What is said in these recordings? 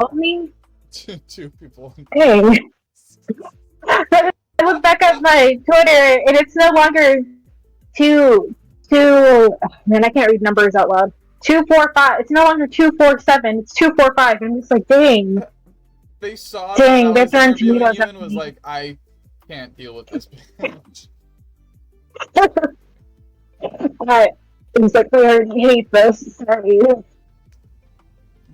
told me? Two people. Dang. I look back at my Twitter, and it's no longer two. Man, I can't read numbers out loud. 245. It's no longer 247. It's 245. I'm just like, dang, They saw that I dang. They're was throwing interviewing tomatoes you at and was me. like, I can't deal with this bitch. I exactly already hate this. Sorry.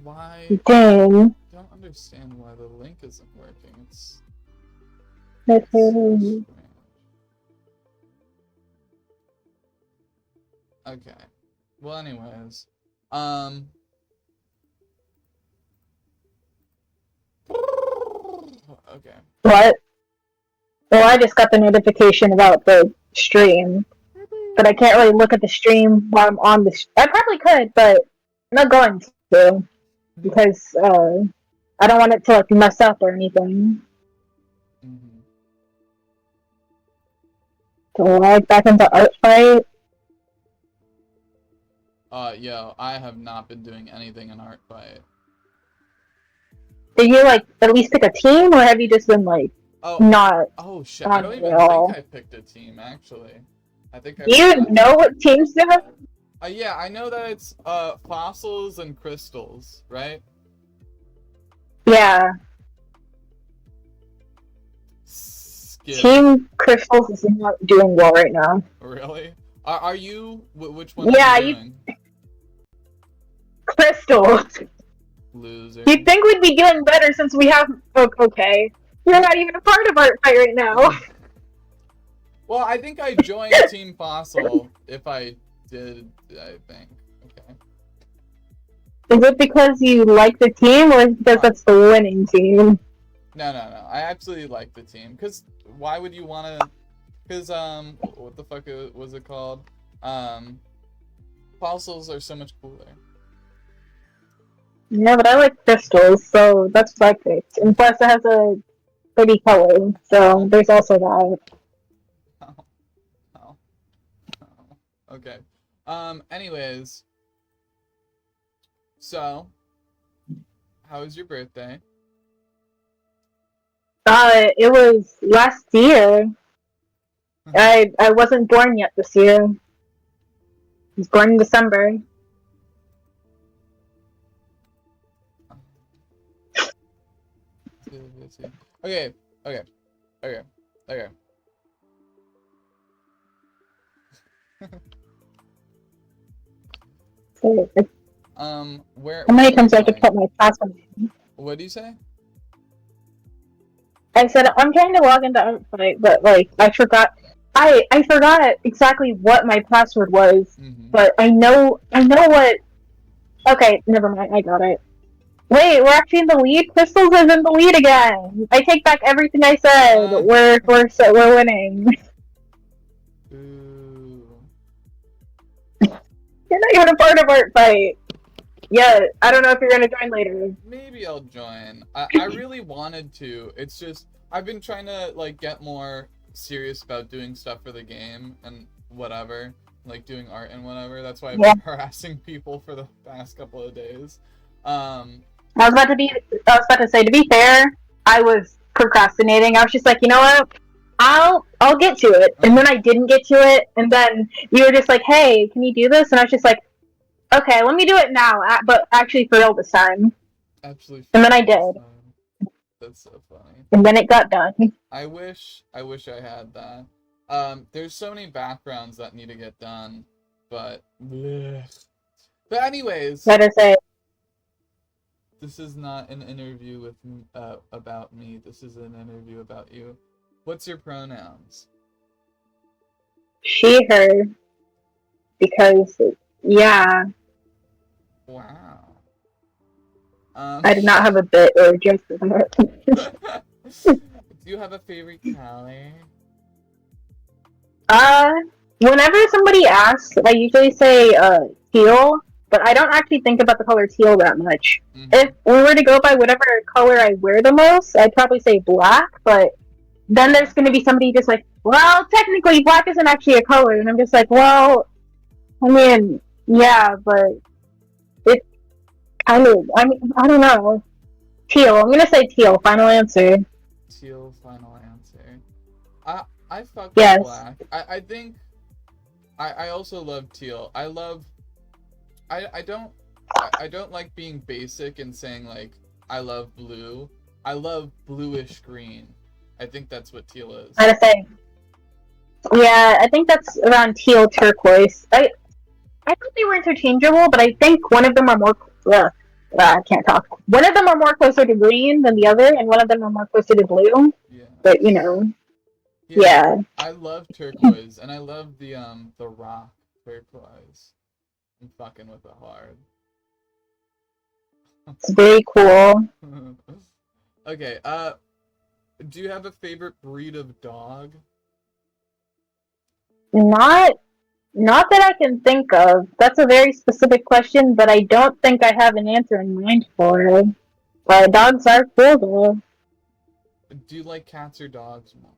Why? Dang. I don't understand why the link isn't working. It's That's so really... strange. Okay. Well, anyways, um, okay. What? Well, I just got the notification about the stream, but I can't really look at the stream while I'm on the. I probably could, but I'm not going to because I don't want it to like mess up or anything. Mm-hmm. So log back into art fight. Yo, I have not been doing anything in Art Fight. Did you like at least pick a team, or have you just been like Oh, not oh shit! I on don't it even at think all? I picked a team actually. I think I Do you forgot. know what teams there are? Yeah, I know that it's fossils and crystals, right? Yeah, Skip. Team Crystals is not doing well right now. Really? Are you? Which one are Yeah, you you doing? Crystals. Loser. You'd think we'd be doing better since we have. Okay, you're not even a part of Art Fight right now. Well, I think I joined Team Fossil. If I did, I think. Okay. Is it because you like the team, or is it because that's the winning team? No. I absolutely like the team. Cause why would you wanna? Cause what the fuck was it called? Fossils are so much cooler. Yeah, but I like crystals, so that's what I picked. And plus, it has a pretty color, so there's also that. Oh, oh, oh. Okay. Anyways, so how was your birthday? It was last year. I wasn't born yet this year. I was born in December. Okay. Okay. Okay. Okay. So, Where how many are you times do I have to put going? my password in? What do you say? I said I'm trying to log into Outfight, but like I forgot. I forgot exactly what my password was, Mm-hmm. but I know what. Okay, never mind. I got it. Wait, we're actually in the lead. Crystals is in the lead again. I take back everything I said. We're winning. Ooh. You're not even a part of Art Fight. Yeah, I don't know if you're gonna join later. Maybe I'll join. I really wanted to. It's just I've been trying to like get more serious about doing stuff for the game and whatever, like doing art and whatever. That's why I've Yeah, been harassing people for the past couple of days. Um, I was about to be. I was about to say. To be fair, I was procrastinating. I was just like, you know what? I'll get to it, and then I didn't get to it, and then you were just like, hey, can you do this? And I was just like, okay, let me do it now, but actually for real this time. absolutely And then I failed this did, time. That's so funny. and then it got done. I wish I had that. There's so many backgrounds that need to get done, but bleh. But anyways, Better say this is not an interview with about me. This is an interview about you. What's your pronouns? she, her, because yeah, Wow. I did not have a bit or a joke for that. Do you have a favorite color? Uh, Whenever somebody asks, I usually say teal, but I don't actually think about the color teal that much. Mm-hmm. If we were to go by whatever color I wear the most, I'd probably say black, but then there's going to be somebody just like, well, technically black isn't actually a color, and I'm just like, well, I mean, yeah, but it kind of, I mean, I don't know. Teal. I'm gonna say teal. Final answer. Teal, final answer. I fuck with Yes. black. I think I also love teal. I don't like being basic and saying like I love blue. I love bluish green. I think that's what teal is. I'm gonna say. Yeah, I think that's around teal turquoise. I thought they were interchangeable, but I think one of them are more. I can't talk. One of them are more closer to green than the other, and one of them are more closer to blue. Yeah. But yeah. I love turquoise, and I love the rock turquoise. I'm fucking with it hard. It's very cool. Okay, do you have a favorite breed of dog? Not that I can think of. That's a very specific question, but I don't think I have an answer in mind for it. But dogs are cool though. Do you like cats or dogs more?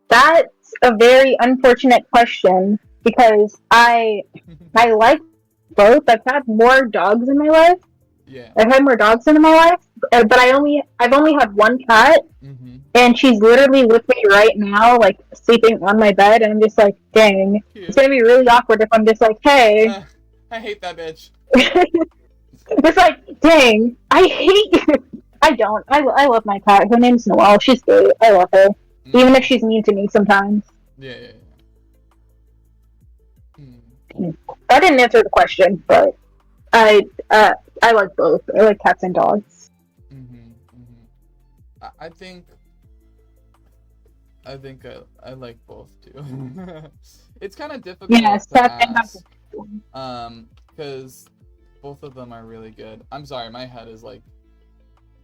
That's a very unfortunate question because I like both. I've had more dogs in my life. Yeah. I've had more dogs in my life, but I've only had one cat, and she's literally with me right now, like sleeping on my bed, and I'm just like, dang, Cute. it's gonna be really awkward if I'm just like, hey. I hate that bitch. It's like, dang, I hate you. I don't. I love my cat. Her name's Noelle. She's great. I love her, even if she's mean to me sometimes. Yeah. I didn't answer the question, but I like both. I like cats and dogs. I think I like both too. It's kind of difficult to ask, because both of them are really good. I'm sorry, my head is like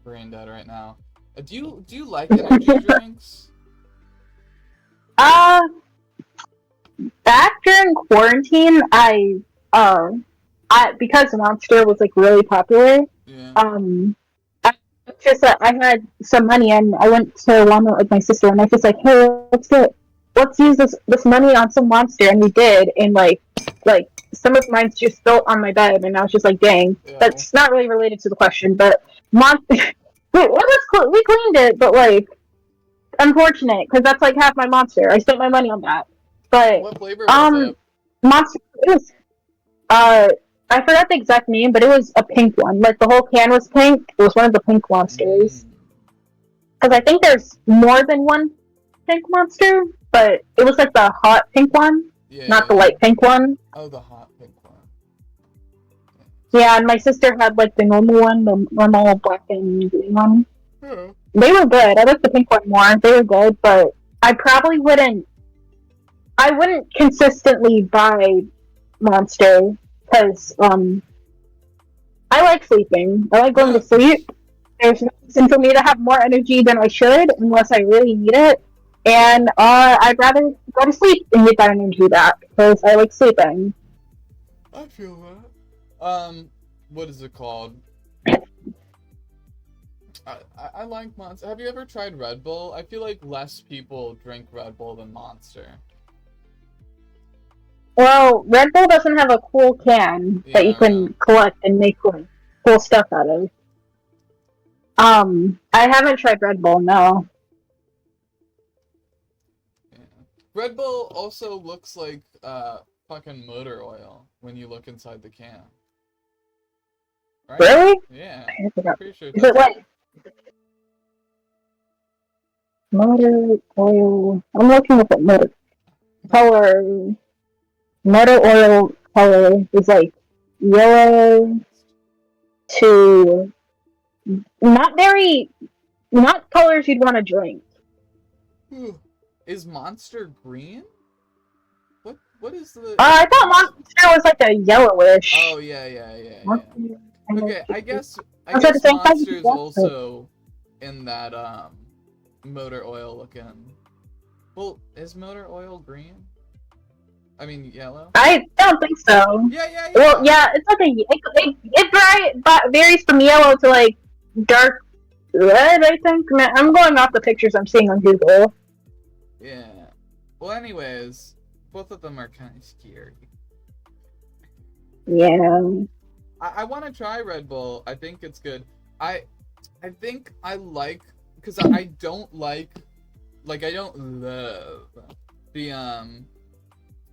brain dead right now. Do you like energy drinks? Back during quarantine, I because Monster was like really popular. Yeah. I had some money and I went to Walmart with my sister and I was just like, hey, let's use this money on some Monster, and we did, and like some of mine's just spilled on my bed, and I was just like, dang, that's not really related to the question, but Monster. We cleaned it, but like, unfortunate because that's like half my Monster. I spent my money on that. But what flavor was it? Monster. It was I forgot the exact name, but it was a pink one. Like the whole can was pink. It was one of the pink monsters. Because I think there's more than one pink monster, but it was like the hot pink one, not the light pink one. Oh, the hot pink one. Yeah, and my sister had like the normal one, the normal black and green one. They were good. I like the pink one more. They were good, but I probably wouldn't. I wouldn't consistently buy Monster because I like sleeping. I like going to sleep. There's no reason for me to have more energy than I should unless I really need it. And I'd rather go to sleep and get that energy back because I like sleeping. I feel that. What is it called? I like Monster. Have you ever tried Red Bull? I feel like less people drink Red Bull than Monster. Well, Red Bull doesn't have a cool can that you can collect and make cool stuff out of. I haven't tried Red Bull, no. Yeah. Red Bull also looks like fucking motor oil when you look inside the can. Right? Really? Yeah. I'm pretty sure is it like motor oil? I'm looking at the motor color. Motor oil color is like yellow to not colors you'd want to drink. Is Monster green? What is the? I thought Monster was like a yellowish. Oh yeah. Okay, I guess Monster is also in that motor oil looking. Well, is motor oil green? I mean yellow. I don't think so. Yeah. Well, yeah, it's like it varies from yellow to like dark red. I think. I'm going off the pictures I'm seeing on Google. Yeah. Well, anyways, both of them are kind of scary. Yeah. I want to try Red Bull. I think it's good. I think I like, because I don't like I don't love the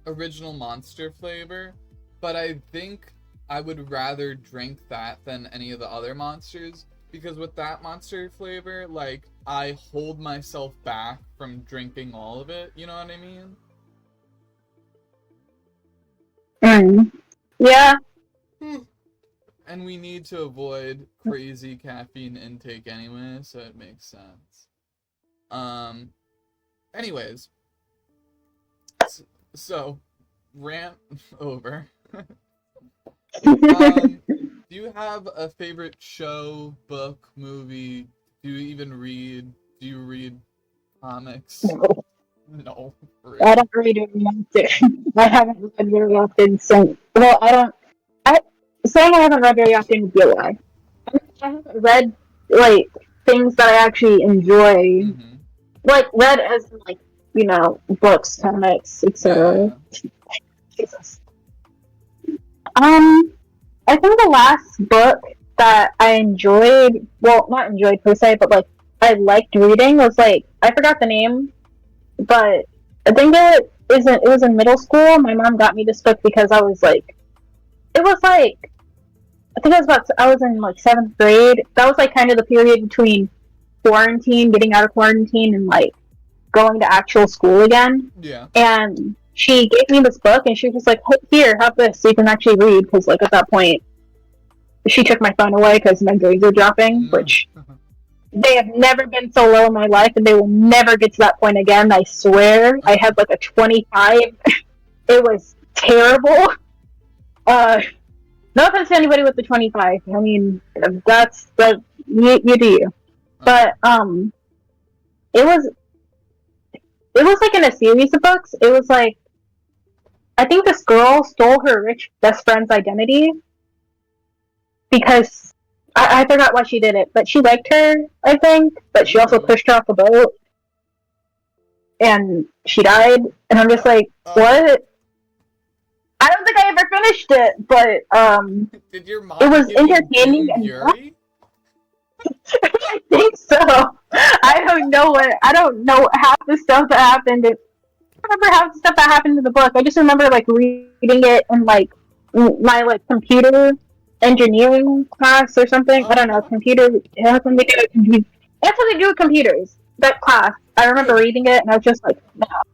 original Monster flavor, but I think I would rather drink that than any of the other Monsters, because with that Monster flavor, like, I hold myself back from drinking all of it, you know what I mean? Yeah. And we need to avoid crazy caffeine intake anyway, so it makes sense. Anyways, so rant over. Do you have a favorite show, book, movie? Do you even read? Do you read comics? No. No. I don't read very often. I haven't read very often since. Well, saying I haven't read very often would be a lie. I haven't read like things that I actually enjoy. Mm-hmm. Like read as in, like, books, comics, etc. Yeah. Jesus. I think the last book that I enjoyed, well, not enjoyed per se, but like I liked reading was I forgot the name, but I think it was in middle school. My mom got me this book because I was I think I was in like 7th grade. That was like kind of the period between quarantine, getting out of quarantine, and like going to actual school again. Yeah. And she gave me this book, and she was just like, hey, here, have this so you can actually read, because like at that point, she took my phone away because my grades are dropping, which they have never been so low in my life, and they will never get to that point again, I swear. I had like a 25. It was terrible. No offense to anybody with the 25. I mean, you do you. But it was like in a series of books. It was like, I think this girl stole her rich best friend's identity because I forgot why she did it, but she liked her, I think, but she also pushed her off the boat and she died. And I'm just like, what? I don't think I ever finished it, but Did your mom it was give you entertaining Doom and Fury? I think so. I don't know half the stuff that happened. I remember half the stuff that happened in the book. I just remember like reading it in like my like computer engineering class or something. I don't know, computer. It has something to do with computers. That class. I remember reading it and I was just like,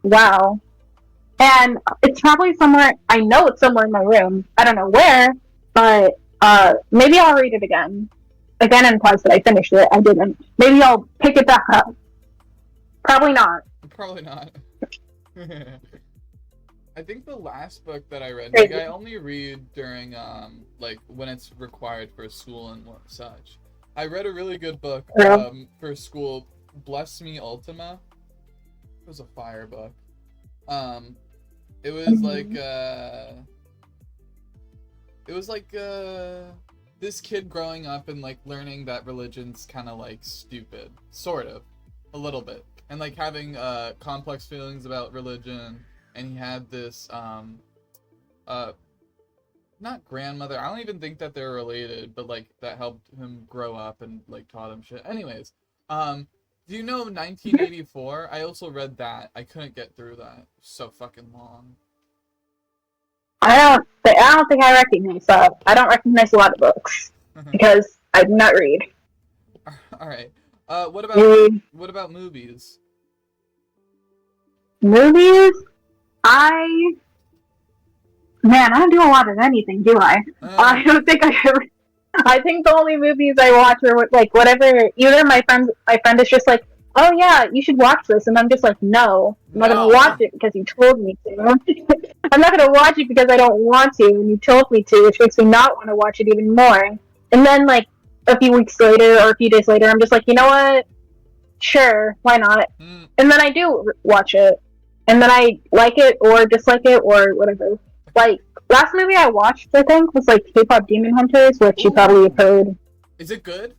wow. And it's probably somewhere. I know it's somewhere in my room. I don't know where, but maybe I'll read it again. Again implies that I finished it. I didn't. Maybe I'll pick it back up. Probably not. Probably not. I think the last book that I read, like, I only read during like when it's required for school and such. I read a really good book for school, Bless Me Ultima. It was a fire book. It was like this kid growing up and like learning that religion's kind of like stupid, sort of, a little bit, and like having complex feelings about religion. And he had this not grandmother, I don't even think that they're related, but like that helped him grow up and like taught him shit. Anyways, do you know 1984? I also read that. I couldn't get through that. It was so fucking long. I don't think I recognize that. I don't recognize a lot of books because I do not read. All right. What about movies? Movies? I don't do a lot of anything, do I? I don't think I ever. I think the only movies I watch are like whatever. Either my friend is just like, oh yeah, you should watch this, and I'm just like, no, I'm not gonna watch it because you told me to. I'm not gonna watch it because I don't want to, and you told me to, which makes me not want to watch it even more. And then like a few weeks later or a few days later, I'm just like, you know what? Sure, why not? And then I do watch it, and then I like it or dislike it or whatever. Like last movie I watched, I think, was like K-pop Demon Hunters, which you probably have heard. Is it good?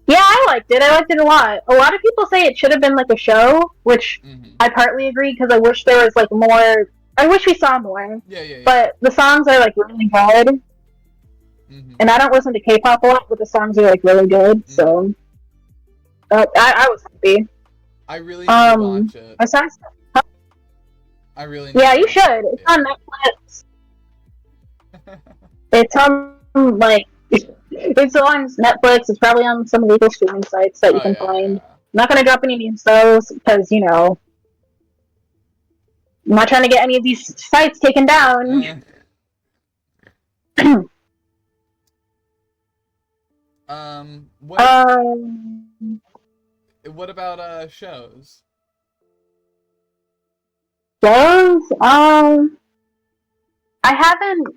Yeah, I liked it. I liked it a lot. A lot of people say it should have been like a show, which I partly agree because I wish there was like more. I wish we saw more. Yeah. But the songs are like really good. and I don't listen to K-pop a lot, but the songs are like really good. So I was happy. I really need to watch it. Besides, I really need yeah, to you watch should. it. It's on Netflix. It's on like it's on Netflix. It's probably on some legal streaming sites that you can find. Yeah. I'm not gonna drop any names though, because I'm not trying to get any of these sites taken down. What about shows? Shows? I haven't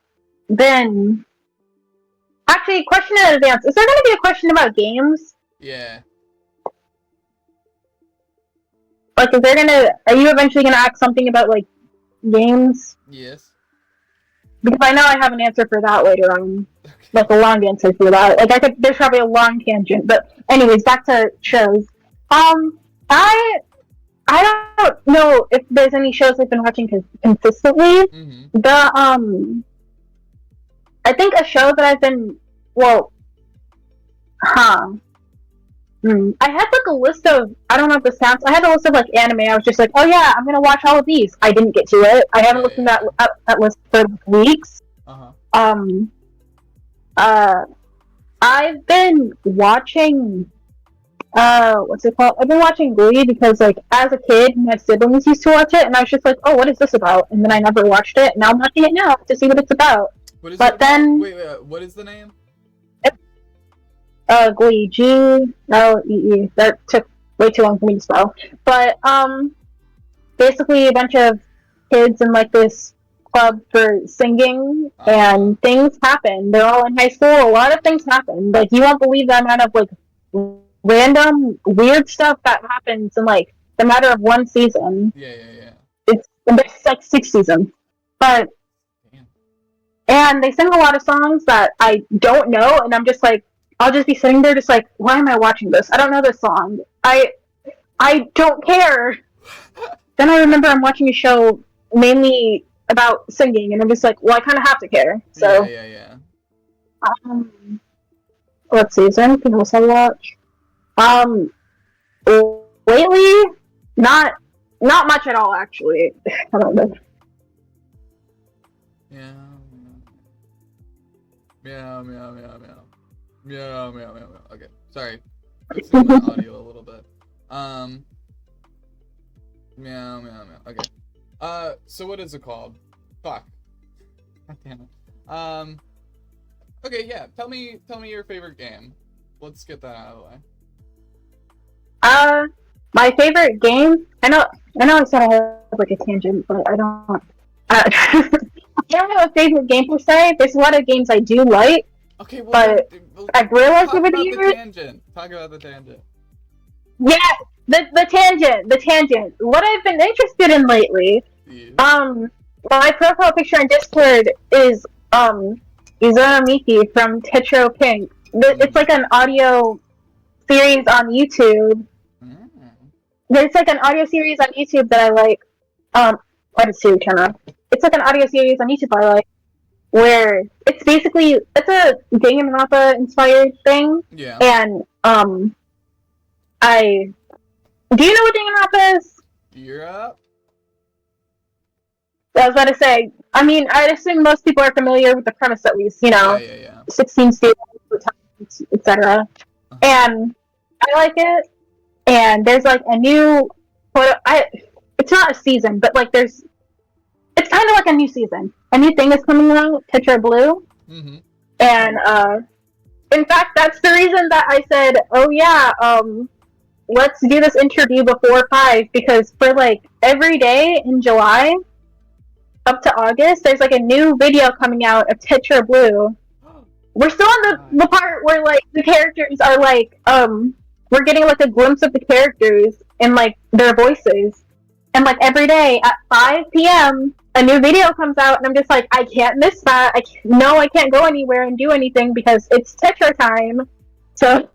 been. Actually, question in advance. Is there going to be a question about games? Yeah. Like, are you eventually going to ask something about, like, games? Yes. Because I know I have an answer for that later on. Okay. Like, a long answer for that. Like, there's probably a long tangent. But, anyways, back to shows. I don't know if there's any shows I've been watching consistently. I think a show that I've been, I had like a list of, I don't know if this counts, I had a list of like anime. I was just like, oh yeah, I'm gonna watch all of these. I didn't get to it. I haven't looked at that list for weeks. I've been watching, what's it called? I've been watching Glee because, like, as a kid, my siblings used to watch it, and I was just like, oh, what is this about? And then I never watched it, and now I'm watching it now to see what it's about. What is it about? Wait, what is the name? Glee, G-L-E-E. That took way too long for me to spell. But, basically a bunch of kids in, like, this club for singing, and things happen. They're all in high school. A lot of things happen. Like, you won't believe the amount of, like, random weird stuff that happens in like the matter of one season. It's like 6 seasons, but and they sing a lot of songs that I don't know, and I'm just like, I'll just be sitting there just like, why am I watching this? I don't know this song. I don't care. Then I remember I'm watching a show mainly about singing, and I'm just like, well, I kind of have to care. So let's see, is there anything else I watch? Lately, not much at all, actually. I don't know. Meow. Okay, sorry. Fixing my audio a little bit. Meow. Okay. So what is it called? Fuck. God damn it. Okay, yeah. Tell me your favorite game. Let's get that out of the way. My favorite game. I know. I said I have like a tangent, but I don't. I don't have a favorite game per se. There's a lot of games I do like. Okay, well, but I've realized over the years. Talk about the tangent. Yeah, the tangent. What I've been interested in lately. My profile picture on Discord is Izuna Miki from Tetro Pink. It's like an audio series on YouTube. There's like an audio series on YouTube that I like. It's like an audio series on YouTube I like, where it's a Danganronpa inspired thing. Yeah. And do you know what Danganronpa is? You're up. I was about to say, I mean, I'd assume most people are familiar with the premise at least, 16 students, etc. And I like it, and there's like a new, it's not a season, but like it's kind of like a new season. A new thing is coming along, Tetra Blue. And in fact, that's the reason that I said, oh yeah, let's do this interview before 5, because for like every day in July up to August, there's like a new video coming out of Tetra Blue. We're still on the part where like the characters are like, we're getting like a glimpse of the characters and like their voices. And like every day at 5 p.m. a new video comes out, and I'm just like, I can't miss that. I can't go anywhere and do anything because it's Tetra time. So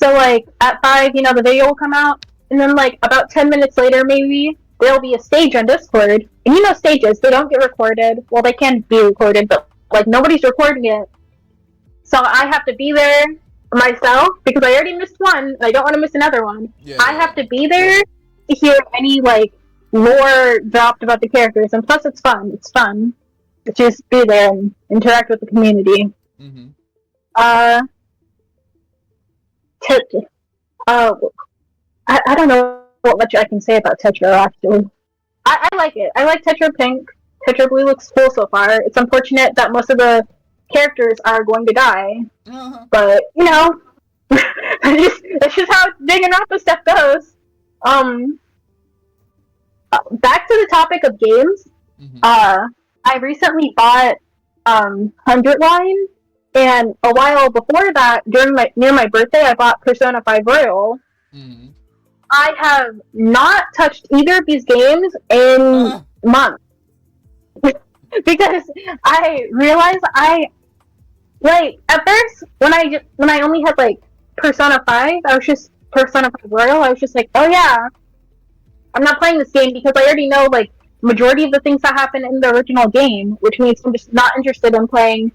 like at 5, the video will come out, and then like about 10 minutes later maybe there'll be a stage on Discord. And stages, they don't get recorded. Well, they can be recorded, but Like, nobody's recording it. So I have to be there myself because I already missed one and I don't want to miss another one. I have to be there to hear any, like, lore dropped about the characters. And plus, it's fun. It's fun to just be there and interact with the community. Mm-hmm. I don't know what much I can say about Tetra, actually. I like it. I like Tetra Pink. Tetra Blue looks cool so far. It's unfortunate that most of the characters are going to die. Uh-huh. But, you know, that's just how Danganronpa stuff goes. Back to the topic of games. Mm-hmm. I recently bought 100 Line, and a while before that, near my birthday, I bought Persona 5 Royal. Mm-hmm. I have not touched either of these games in months. Because I realized at first when I only had like Persona 5, I was just Persona 5 Royal, I was just like, oh yeah, I'm not playing this game because I already know like majority of the things that happen in the original game, which means I'm just not interested in playing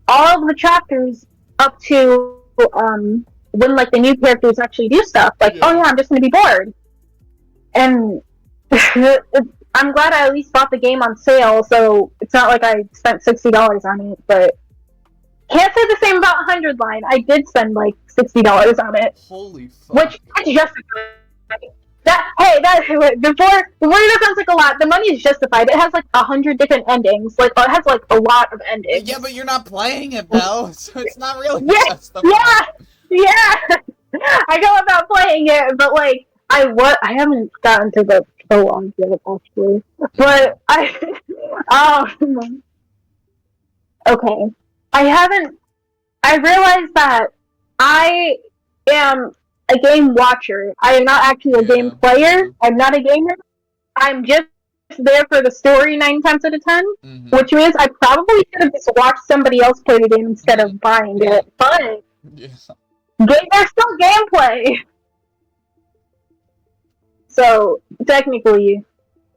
all of the chapters up to when like the new characters actually do stuff. Like, oh yeah, I'm just gonna be bored. And I'm glad I at least bought the game on sale, so it's not like I spent $60 on it, but can't say the same about 100 Line. I did spend like $60 on it. Holy fuck. Which is justified. Before that sounds like a lot, the money is justified. It has like 100 different endings. Like, it has like a lot of endings. Yeah, but you're not playing it though, so it's not really justified. Yeah! I know about playing it, but like, I haven't gotten to the prologue yet, actually. But okay. I realized that I am a game watcher. I am not actually a game player. I'm not a gamer. I'm just there for the story 9 times out of 10, which means I probably should have just watched somebody else play the game instead of buying it. But there's still gameplay. So technically,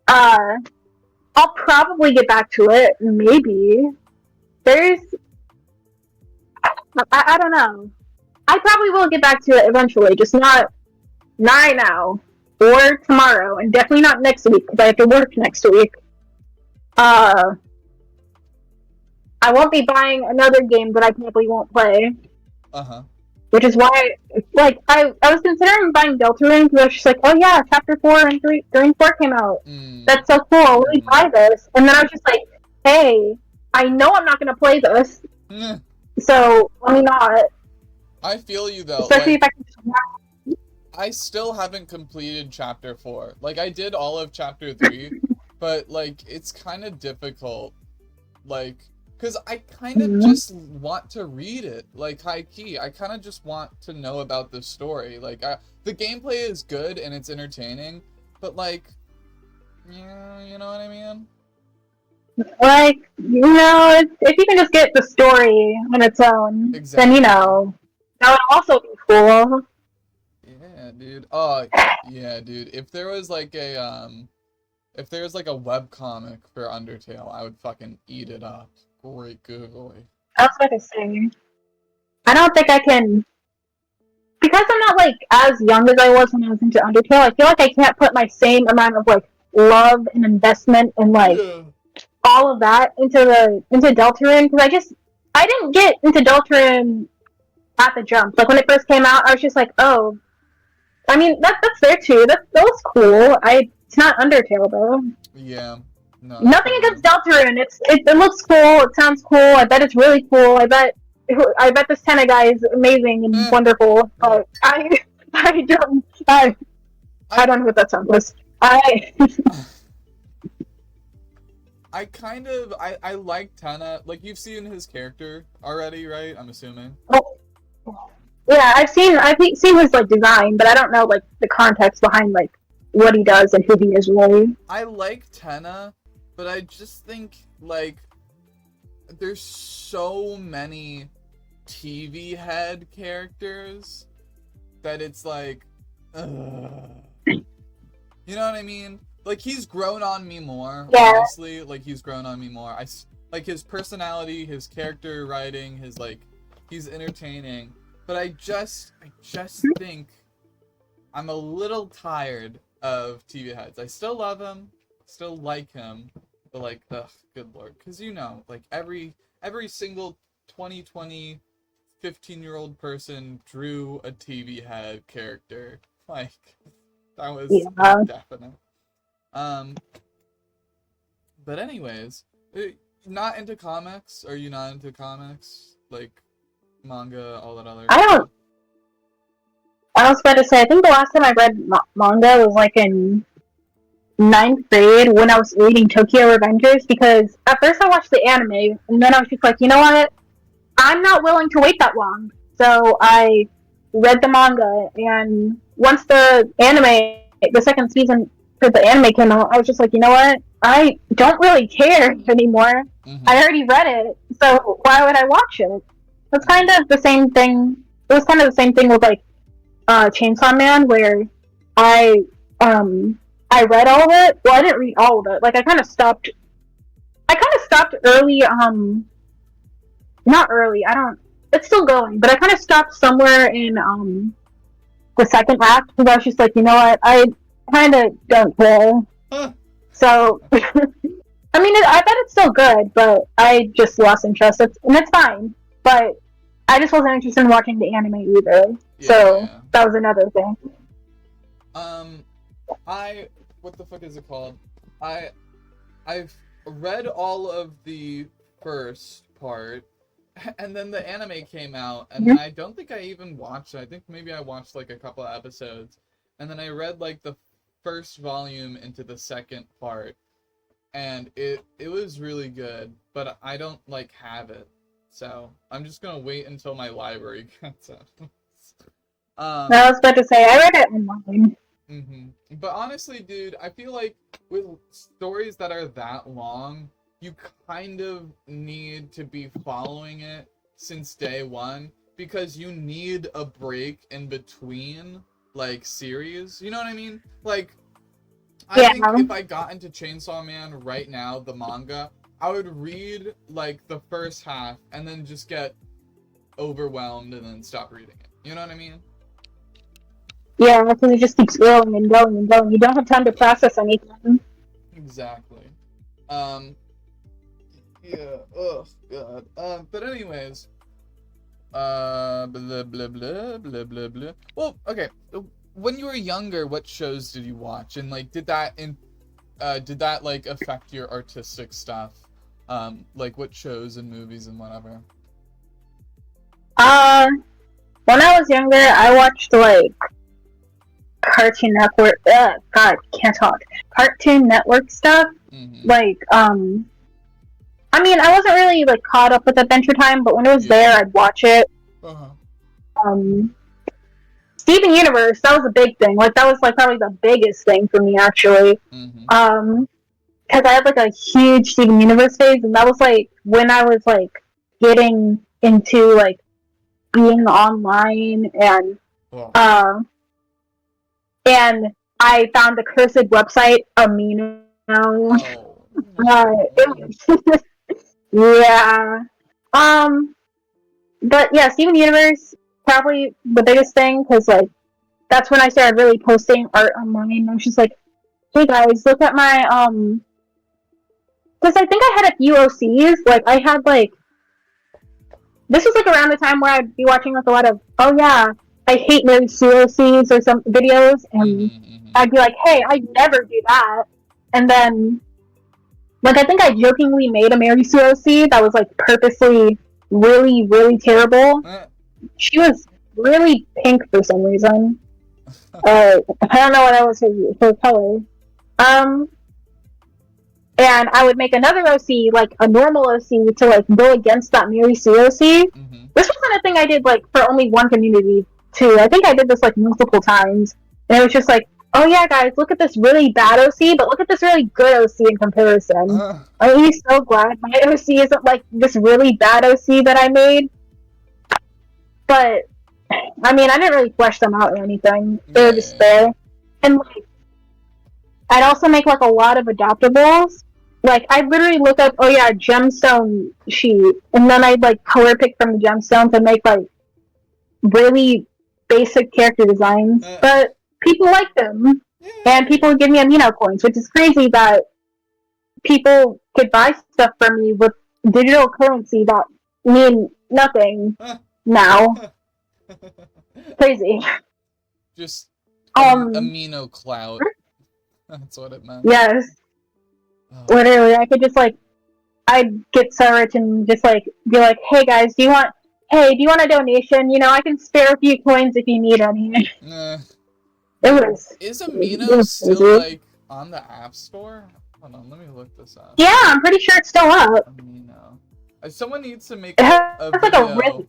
I'll probably get back to it. Maybe I don't know. I probably will get back to it eventually, just not right now or tomorrow, and definitely not next week because I have to work next week. I won't be buying another game that I probably won't play. Which is why, like, I was considering buying Deltarune because I was just like, oh yeah, Chapter 4 and 3 during 4 came out. That's so cool. Let me buy this. And then I was just like, hey, I know I'm not gonna play this, so let me not. I feel you though. Especially like, if I can just watch. I still haven't completed Chapter 4. Like, I did all of Chapter 3, but, like, it's kind of difficult. Like, because I kind of just want to read it. Like, high key. I kind of just want to know about the story. Like, the gameplay is good and it's entertaining, but, like, yeah, you know what I mean? Like, you know, if you can just get the story on its own, then, you know, that would also be cool. Yeah, dude. Oh, yeah, dude. If there was like a webcomic for Undertale, I would fucking eat it up. Great googly. I was about to say, I don't think I can, because I'm not like as young as I was when I was into Undertale. I feel like I can't put my same amount of like love and investment and like all of that into Deltarune, because I didn't get into Deltarune at the jump. Like when it first came out, I was just like, oh, I mean that's there too. That was cool. It's not Undertale though. Yeah. No. Nothing against Deltarune. It looks cool. It sounds cool. I bet it's really cool. I bet this Tenna guy is amazing and wonderful. But I don't know what that sound was. I like Tenna. Like, you've seen his character already, right? I'm assuming. Oh, yeah, I've seen his like design, but I don't know like the context behind like what he does and who he is really. I like Tenna, but I just think like there's so many TV head characters that it's like, you know what I mean? Like, he's grown on me more, honestly. Like, he's grown on me more. Like his personality, his character writing, his like, he's entertaining. But I just think I'm a little tired of TV heads. I still love him, still like him, but like, ugh, good lord, because like every single 2020 15-year-old person drew a TV head character. Like, that was definite. But anyways, not into comics? Are you not into comics? Like, manga, all that other stuff? I was about to say, I think the last time I read manga was like in 9th grade when I was reading Tokyo Revengers, because at first I watched the anime, and then I was just like, you know what? I'm not willing to wait that long. So I read the manga, and once the second season for the anime came out, I was just like, you know what? I don't really care anymore. Mm-hmm. I already read it, so why would I watch it? It's kind of the same thing. It was kind of the same thing with like Chainsaw Man, where I read all of it. Well, I didn't read all of it. Like I kind of stopped early. Not early. It's still going, but I kind of stopped somewhere in the second act, because I was just like, you know what, I kind of don't care. So, I mean, I bet it's still good, but I just lost interest. And it's fine, but I just wasn't interested in watching the anime either. That was another thing. What the fuck is it called? I've read all of the first part, and then the anime came out, and then I don't think I even watched it. I think maybe I watched like a couple of episodes, and then I read like the first volume into the second part, and it was really good, but I don't like have it, so I'm just gonna wait until my library gets it. I was about to say, I read it online. Mm-hmm. But honestly, dude, I feel like with stories that are that long, you kind of need to be following it since day one, because you need a break in between, like, series. You know what I mean? Like, I think if I got into Chainsaw Man right now, the manga, I would read, like, the first half and then just get overwhelmed and then stop reading it. You know what I mean? Yeah, because it just keeps going and going and going. You don't have time to process anything. Exactly. Yeah. Oh god. But anyways. Blah blah blah blah blah blah. Well, okay. When you were younger, what shows did you watch, and like, did that like affect your artistic stuff? Like what shows and movies and whatever. When I was younger, I watched like Cartoon Network. God, can't talk. Cartoon Network stuff. Mm-hmm. Like, I mean, I wasn't really like caught up with Adventure Time, but when it was there, I'd watch it. Steven Universe, that was a big thing. Like, that was like probably the biggest thing for me, actually. Mm-hmm. Because I had like a huge Steven Universe phase, and that was like when I was like getting into like being online, and and I found the cursed website Amino. Yeah. But yeah, Steven Universe probably the biggest thing, because like that's when I started really posting art online. I was just like, hey guys, look at my because I think I had a few OCs. Like I had like, this was like around the time where I'd be watching like a lot of, oh yeah, I hate Mary Sue OCs or some videos, and I'd be like, hey, I'd never do that. And then like I think I jokingly made a Mary Sue OC that was like purposely really, really terrible. She was really pink for some reason. I don't know what that was her color. And I would make another OC, like a normal OC, to like go against that Mary Sue OC. This wasn't a thing I did like for only one community too. I think I did this like multiple times. And it was just like, oh yeah guys, look at this really bad OC, but look at this really good OC in comparison. Are you so glad my OC isn't like this really bad OC that I made? But I mean, I didn't really flesh them out or anything. They were just there. And like, I'd also make like a lot of adoptables, like I literally look up, oh yeah, gemstone sheet, and then I'd like color pick from the gemstones and make like really basic character designs. But people like them, and people give me amino coins, which is crazy that people could buy stuff from me with digital currency that mean nothing now. Crazy. Just Um, amino clout. That's what it meant. yes, Oh. literally, I could just like, I'd get so rich and just like be like, hey guys, do you want a donation? You know, I can spare a few coins if you need any. Is amino still like on the App Store? Hold on, let me look this up. Yeah, I'm pretty sure it's still up. Amino. Someone needs to make a video. Like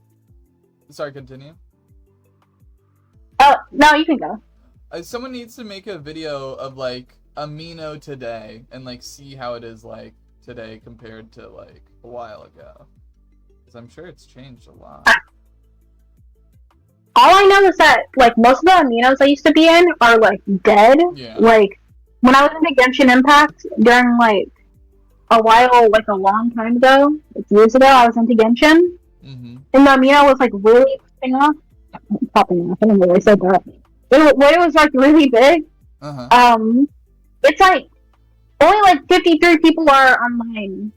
Sorry, continue. Oh, no, you can go. Someone needs to make a video of like amino today and like see how it is like today compared to like a while ago. Because I'm sure it's changed a lot. All I know is that like most of the aminos I used to be in are like dead. Yeah. Like when I was into Genshin Impact during like a while, like a long time ago, like years ago, I was into Genshin, and the amino was like really popping off. I don't know why I said that. When it was like really big, it's like only like 53 people are online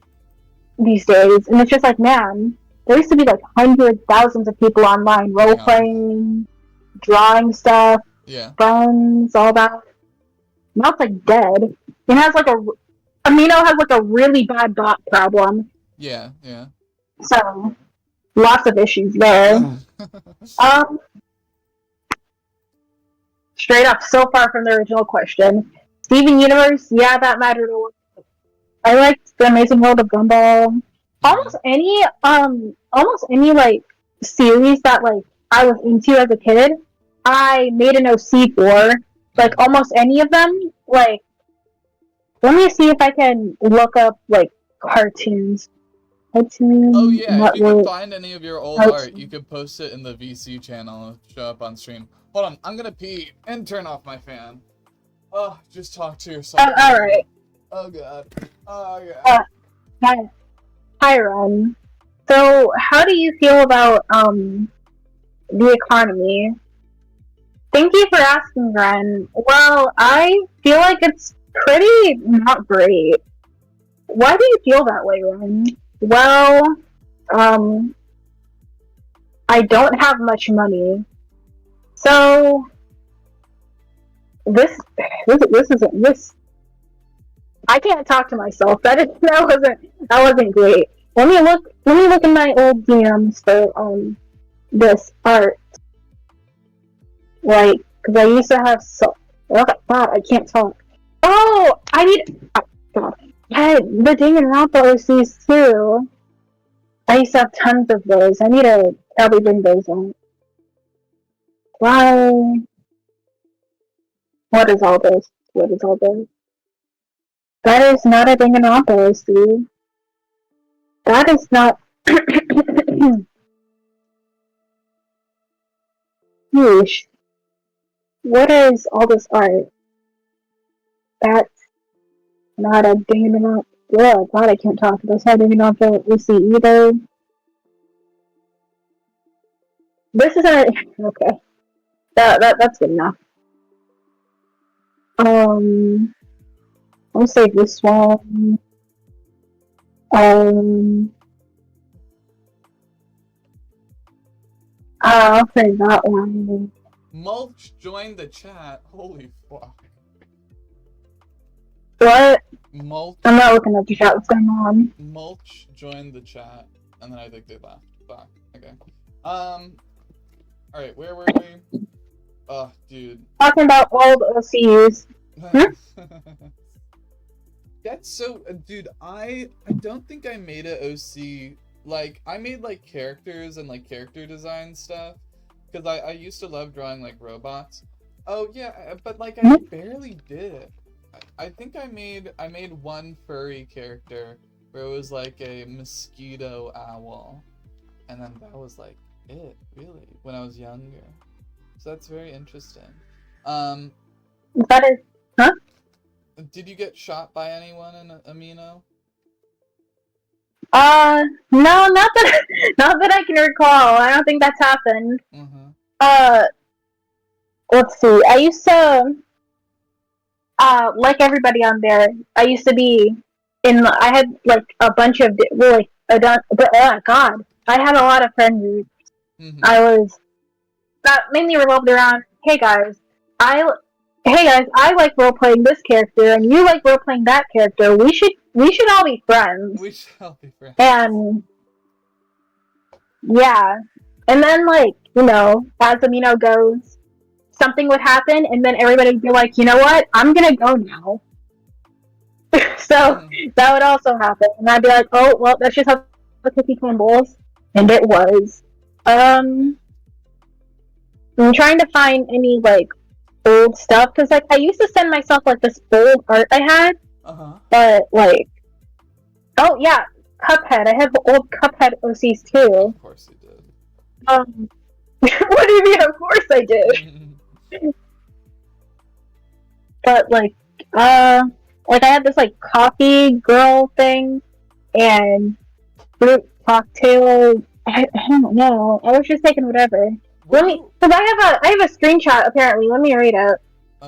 these days, and it's just like, man, there used to be like hundreds, thousands of people online role playing, drawing stuff, friends, all that. Now it's like dead. It has like amino has like a really bad bot problem. Yeah. So lots of issues there. Straight up, so far from the original question. Steven Universe, yeah, that mattered a lot. I liked the Amazing World of Gumball. Almost any like series that like I was into as a kid, I made an OC for. Like almost any of them. Like, let me see if I can look up like cartoons. Oh yeah, if you can find any of your old art, you could post it in the VC channel and show up on stream. Hold on, I'm gonna pee and turn off my fan. Oh, just talk to yourself. Alright. Oh god. Hi, Ren. So, how do you feel about the economy? Thank you for asking, Ren. Well, I feel like it's pretty not great. Why do you feel that way, Ren? Well, I don't have much money. So this I can't talk to myself. That wasn't great. Let me look in my old DMs for this art. Like, because I used to have oh god, I can't talk. Oh, I need god. I had the Danganronpa OCs too. I used to have tons of those. I need to probably bring those on. Why? What is all this? That is not a Danganronpa OC. That is not. Yeesh. What is all this art? That's not a Danganronpa. Oh god, I can't talk. That's not a Danganronpa OC either. This is a okay. That's good enough. I'll save this one. I'll save that one. Mulch joined the chat. Holy fuck. What? Mulch. I'm not looking at the chat. What's going on? Mulch joined the chat, and then I think they left. Fuck. Okay. Alright, where were we? Oh, dude. Talking about old OCs. That's so, dude. I don't think I made a OC. Like, I made like characters and like character design stuff, because I used to love drawing like robots. Oh yeah, but like I barely did it. I think I made one furry character where it was like a mosquito owl, and then that was like it, really, when I was younger. So that's very interesting. That is, huh? Did you get shot by anyone in Amino? No, not that I can recall. I don't think that's happened. Mm-hmm. Uh, let's see. I used to, like everybody on there, I used to be I had like a bunch of, well, like, but oh god, I had a lot of friend groups. Mm-hmm. That mainly revolved around, I, hey guys, I like role playing this character, and you like role playing that character. We should all be friends. We shall be friends. And yeah, and then like as the goes, something would happen, and then everybody would be like, you know what, I'm gonna go now. So that would also happen, and I'd be like, oh well, that's just how the cookie crumbles, and it was. I'm trying to find any like old stuff because like I used to send myself like this old art I had, but like, oh yeah, Cuphead. I have old Cuphead OCs too. Of course you did. What do you mean? Of course I did. But like I had this like coffee girl thing and fruit cocktail. I don't know. I was just taking whatever. Because I have a screenshot apparently. Let me read it.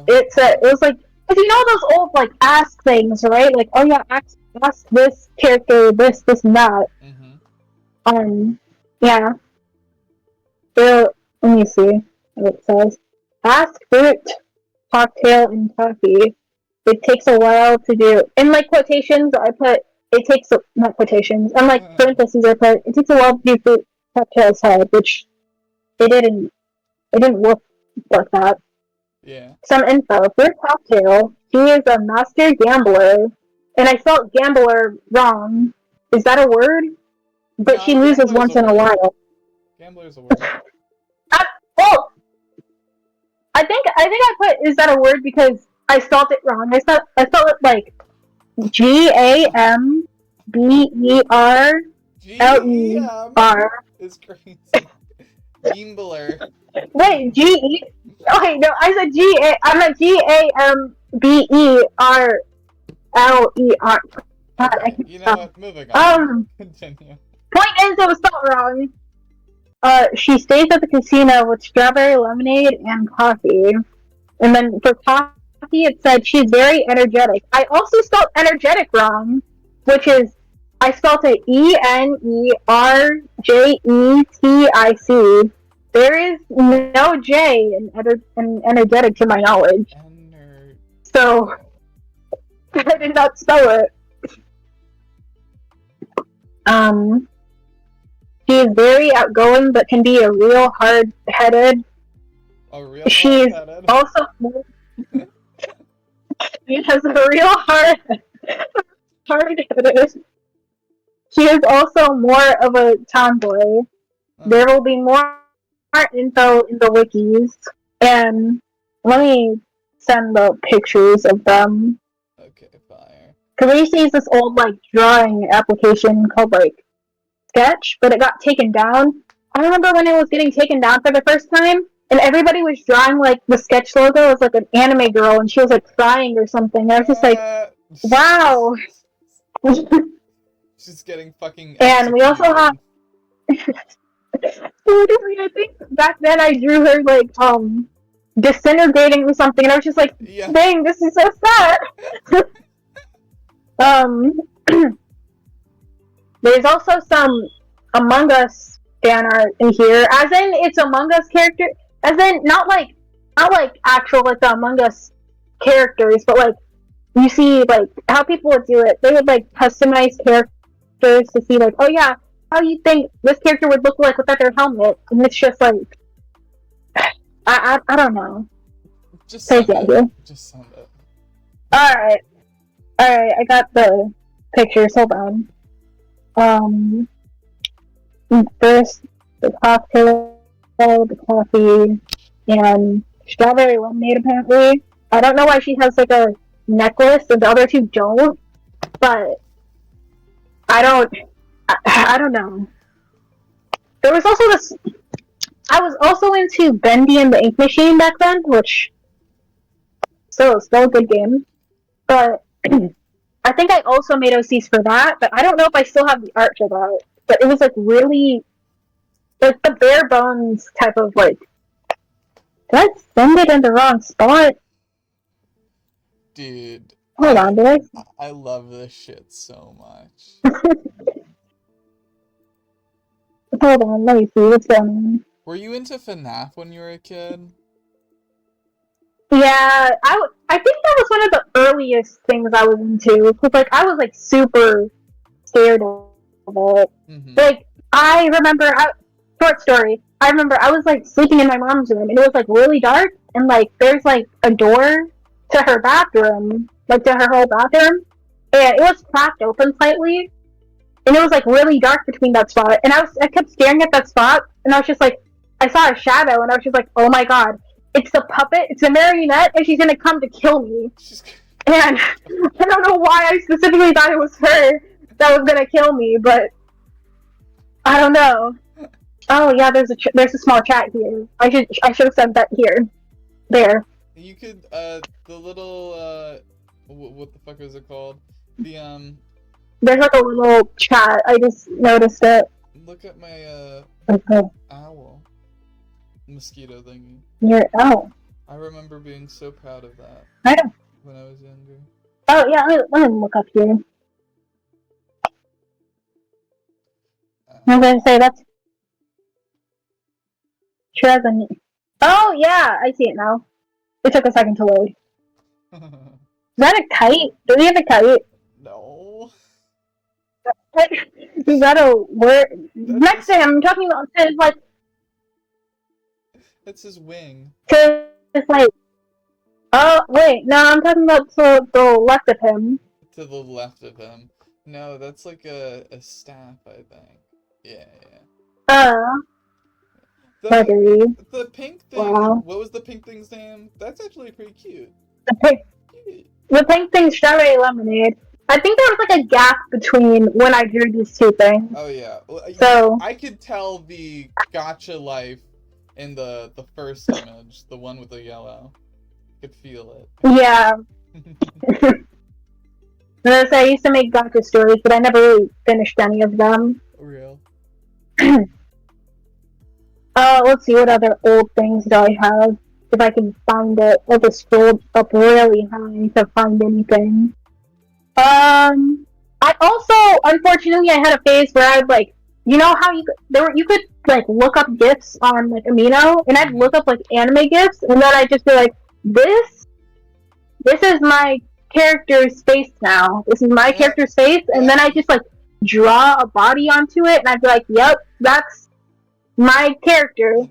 It was like, cause you know those old like ask things, right? Like, oh yeah, ask this character this and that. Yeah. So let me see what it says. Ask fruit cocktail and coffee. It takes a while to do. In like quotations, I put it takes not quotations. And like parentheses, I put it takes a while to do fruit cocktails hard, which it didn't work like that. Yeah. Some info. Fruit cocktail. He is a master gambler, and I spelled gambler wrong. Is that a word? But she loses once in a while. Gambler's a word. Well, I think I put is that a word because I spelled it wrong. I spelled it like GAMBERLER. It's crazy. Gambler. Wait, GE. Oh wait, no, I said GA. I meant GAMBERLER. Okay, you know what? Moving on. Continue. Point is, it was spelled wrong. She stays at the casino with strawberry lemonade and coffee. And then for coffee, it said she's very energetic. I also spelled energetic wrong, which is, I spelled it ENERJETIC. There is no J in energetic to my knowledge. So, I did not spell it. She is very outgoing, but can be a real hard-headed. She's also she has a real hard-headed. She is also more of a tomboy. There will be more info in the wikis, and let me send the pictures of them. Okay, fire. Because I used to use this old like drawing application called like Sketch, but it got taken down. I remember when it was getting taken down for the first time, and everybody was drawing like the Sketch logo as like an anime girl, and she was like crying or something. I was just like, wow. She's getting fucking. And we also have. I think back then I drew her like disintegrating or something, and I was just like, dang, this is so sad. There's also some Among Us fan art in here, as in it's Among Us character, as in not like actual like the Among Us characters, but like you see like how people would do it. They would like customize characters to see like, oh yeah, how you think this character would look like without their helmet, and it's just like I don't know. Just send it. Just send it. Alright, I got the pictures. Hold on. First the cocktail, the coffee, and strawberry lemonade. Apparently, I don't know why she has like a necklace and the other two don't, but I don't know. There was also this. I was also into Bendy and the Ink Machine back then, which still a good game, but I think I also made OCs for that, but I don't know if I still have the art for that. But it was like really like the bare bones type of like. Did I send it in the wrong spot? Dude, Hold on, did I? I love this shit so much. Hold on, let me see what's going on. Were you into FNAF when you were a kid? Yeah, I think that was one of the earliest things I was into. Cause like I was like super scared of it. Mm-hmm. Like I remember, short story. I remember I was like sleeping in my mom's room and it was like really dark and like there's like a door to her bathroom, like to her whole bathroom, and it was cracked open slightly, and it was like really dark between that spot. And I kept staring at that spot, and I was just like, I saw a shadow, and I was just like, oh my god, it's the puppet, it's the marionette, and she's gonna come to kill me. And I don't know why I specifically thought it was her that was gonna kill me, but I don't know. Oh yeah, there's a small chat here. I should have sent that here. There. You could the little what the fuck is it called? The There's like a little chat. I just noticed it. Look at my Okay. owl mosquito thingy. Your owl. I remember being so proud of that. I don't. When I was younger. Oh yeah, let me look up here. I was gonna say that's sure as a. Oh yeah, I see it now. It took a second to load. Is that a kite? Do we have a kite? No. Is that a word? Next to him, I'm talking about his like. That's his wing. It's like. Oh wait, no, I'm talking about to the left of him. To the left of him. No, that's like a staff, I think. Yeah, yeah. The pink thing. Wow. What was the pink thing's name? That's actually pretty cute. The pink thing, strawberry lemonade. I think there was like a gap between when I drew these two things. Oh yeah. Well, so I could tell the gotcha life in the first image, the one with the yellow. I could feel it. Yeah. I used to make gotcha stories, but I never really finished any of them. Real. Let's see, what other old things do I have? If I can find it. I'll just scroll up really high to find anything. I also, unfortunately, I had a phase where I'd like, you know how you could like look up GIFs on like Amino, and I'd look up like anime GIFs, and then I'd just be like, this is my character's face now. This is my character's face, and then I just like draw a body onto it, and I'd be like, yep, that's my character.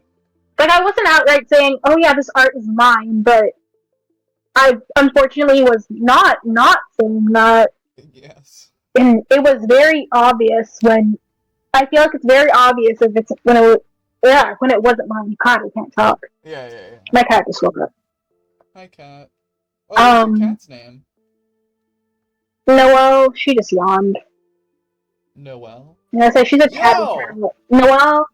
Like I wasn't outright saying, oh yeah, this art is mine, but I unfortunately was not saying that. Yes. And it was very obvious when I feel like it's very obvious if it's when it wasn't mine. God, I can't talk. Yeah. My cat just woke up. Hi, cat. Oh, what's your cat's name? Noelle. She just yawned. Noelle? Yeah, so she's a cat. Noelle.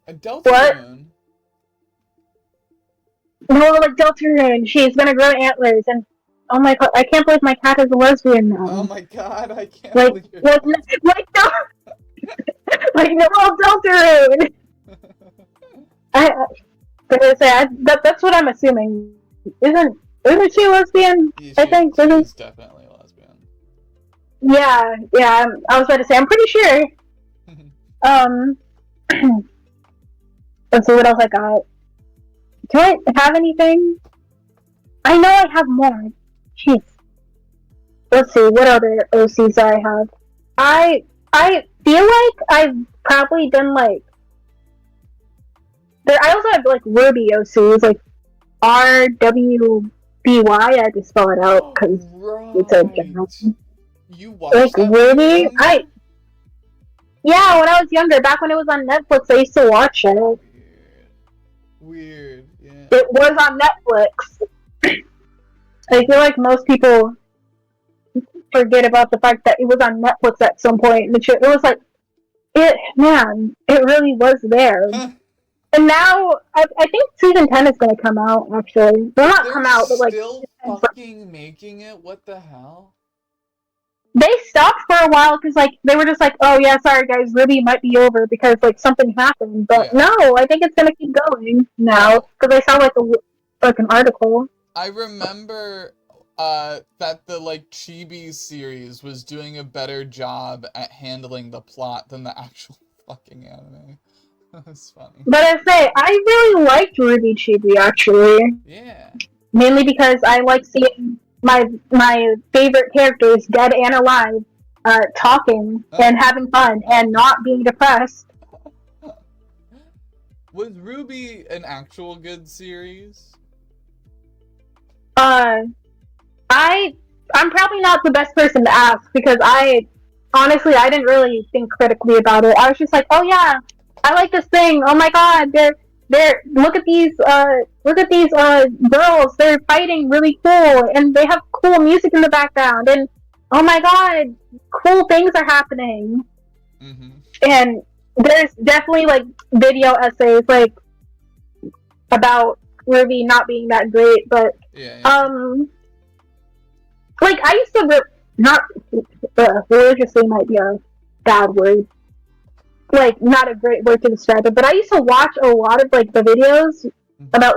A Deltarune? No, like Deltarune. She's gonna grow antlers, and oh my god, I can't believe my cat is a lesbian now. Oh my god, I can't believe you're like Noelle Deltarune. That's what I'm assuming. Isn't she lesbian? I think she's definitely a lesbian. Yeah. I was about to say, I'm pretty sure. Let's see what else I got. Do I have anything? I know I have more. Jeez. Let's see what other OCs I have. I feel like I've probably done like. I also have like Ruby OCs, like RWBY. I had to spell it out because it's a general. You watched like that Ruby? Yeah, when I was younger, back when it was on Netflix, I used to watch it. Weird, yeah. It was on Netflix. I feel like most people forget about the fact that it was on Netflix at some point. It was like, it really was there. And now, I think season 10 is going to come out, actually. Well, not come out, but like... Still fucking making it? What the hell? they stopped for a while because like they were just like, oh yeah, sorry guys, Ruby might be over because like something happened. But Yeah. no, I think it's gonna keep going now Well, because I saw like an article. I remember that the like Chibi series was doing a better job at handling the plot than the actual fucking anime. That's funny. But I say I really liked Ruby Chibi actually, Yeah. mainly because I like seeing my favorite characters, dead and alive, talking and having fun and not being depressed. Was Ruby an actual good series? Uh, I I'm probably not the best person to ask because I honestly I didn't really think critically about it. I was just like, oh yeah, I like this thing. Oh my god, they're look at these girls. They're fighting really cool and they have cool music in the background and oh my god, cool things are happening. Mm-hmm. And there's definitely like video essays like about Ruby not being that great, but Yeah, yeah. like I used to not religiously might be a bad word, like not a great word to describe it, but I used to watch a lot of like the videos about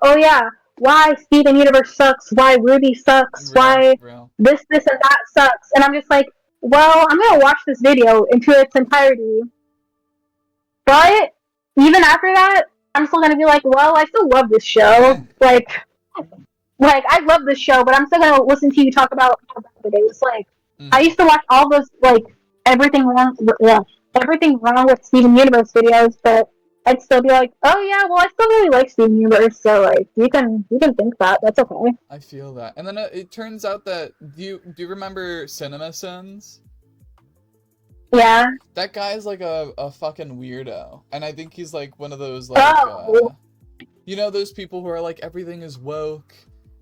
oh yeah, why Steven Universe sucks, why Ruby sucks, Real, why real. this and that sucks, and I'm just like, well, I'm gonna watch this video into its entirety, but even after that, I'm still gonna be like, well, I still love this show, like I love this show, but I'm still gonna listen to you talk about how bad it is. Like I Mm-hmm. used to watch all those like everything wrong, yeah, everything wrong with Steven Universe videos, but I'd still be like, oh yeah, well I still really like Steven Universe, so like you can think that that's okay. I feel that. And then it turns out that do you remember Cinema Sins? Yeah. That guy's like a fucking weirdo. And I think he's like one of those like Oh. you know those people who are like everything is woke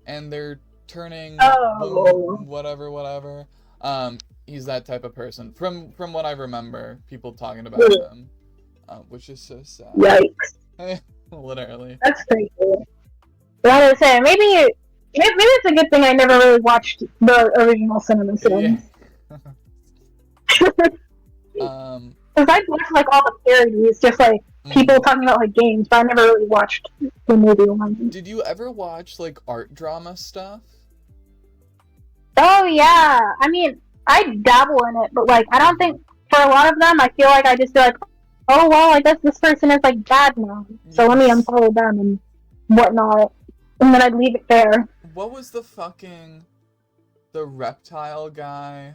and they're turning Oh. whatever whatever. He's that type of person. From what I remember, people talking about him. Which is so sad. Yikes. Literally. That's crazy. But I was saying, maybe it's a good thing I never really watched the original Cinema Sins. Yeah. Because I'd watch like all the parodies, just like people talking about like games, but I never really watched the movie one. Did you ever watch like art drama stuff? Oh yeah, I mean I dabble in it, but like I don't think for a lot of them I feel like I just feel like, oh well, I guess this person is like bad now, so let me unfollow them and whatnot, and then I'd leave it there. What was the reptile guy?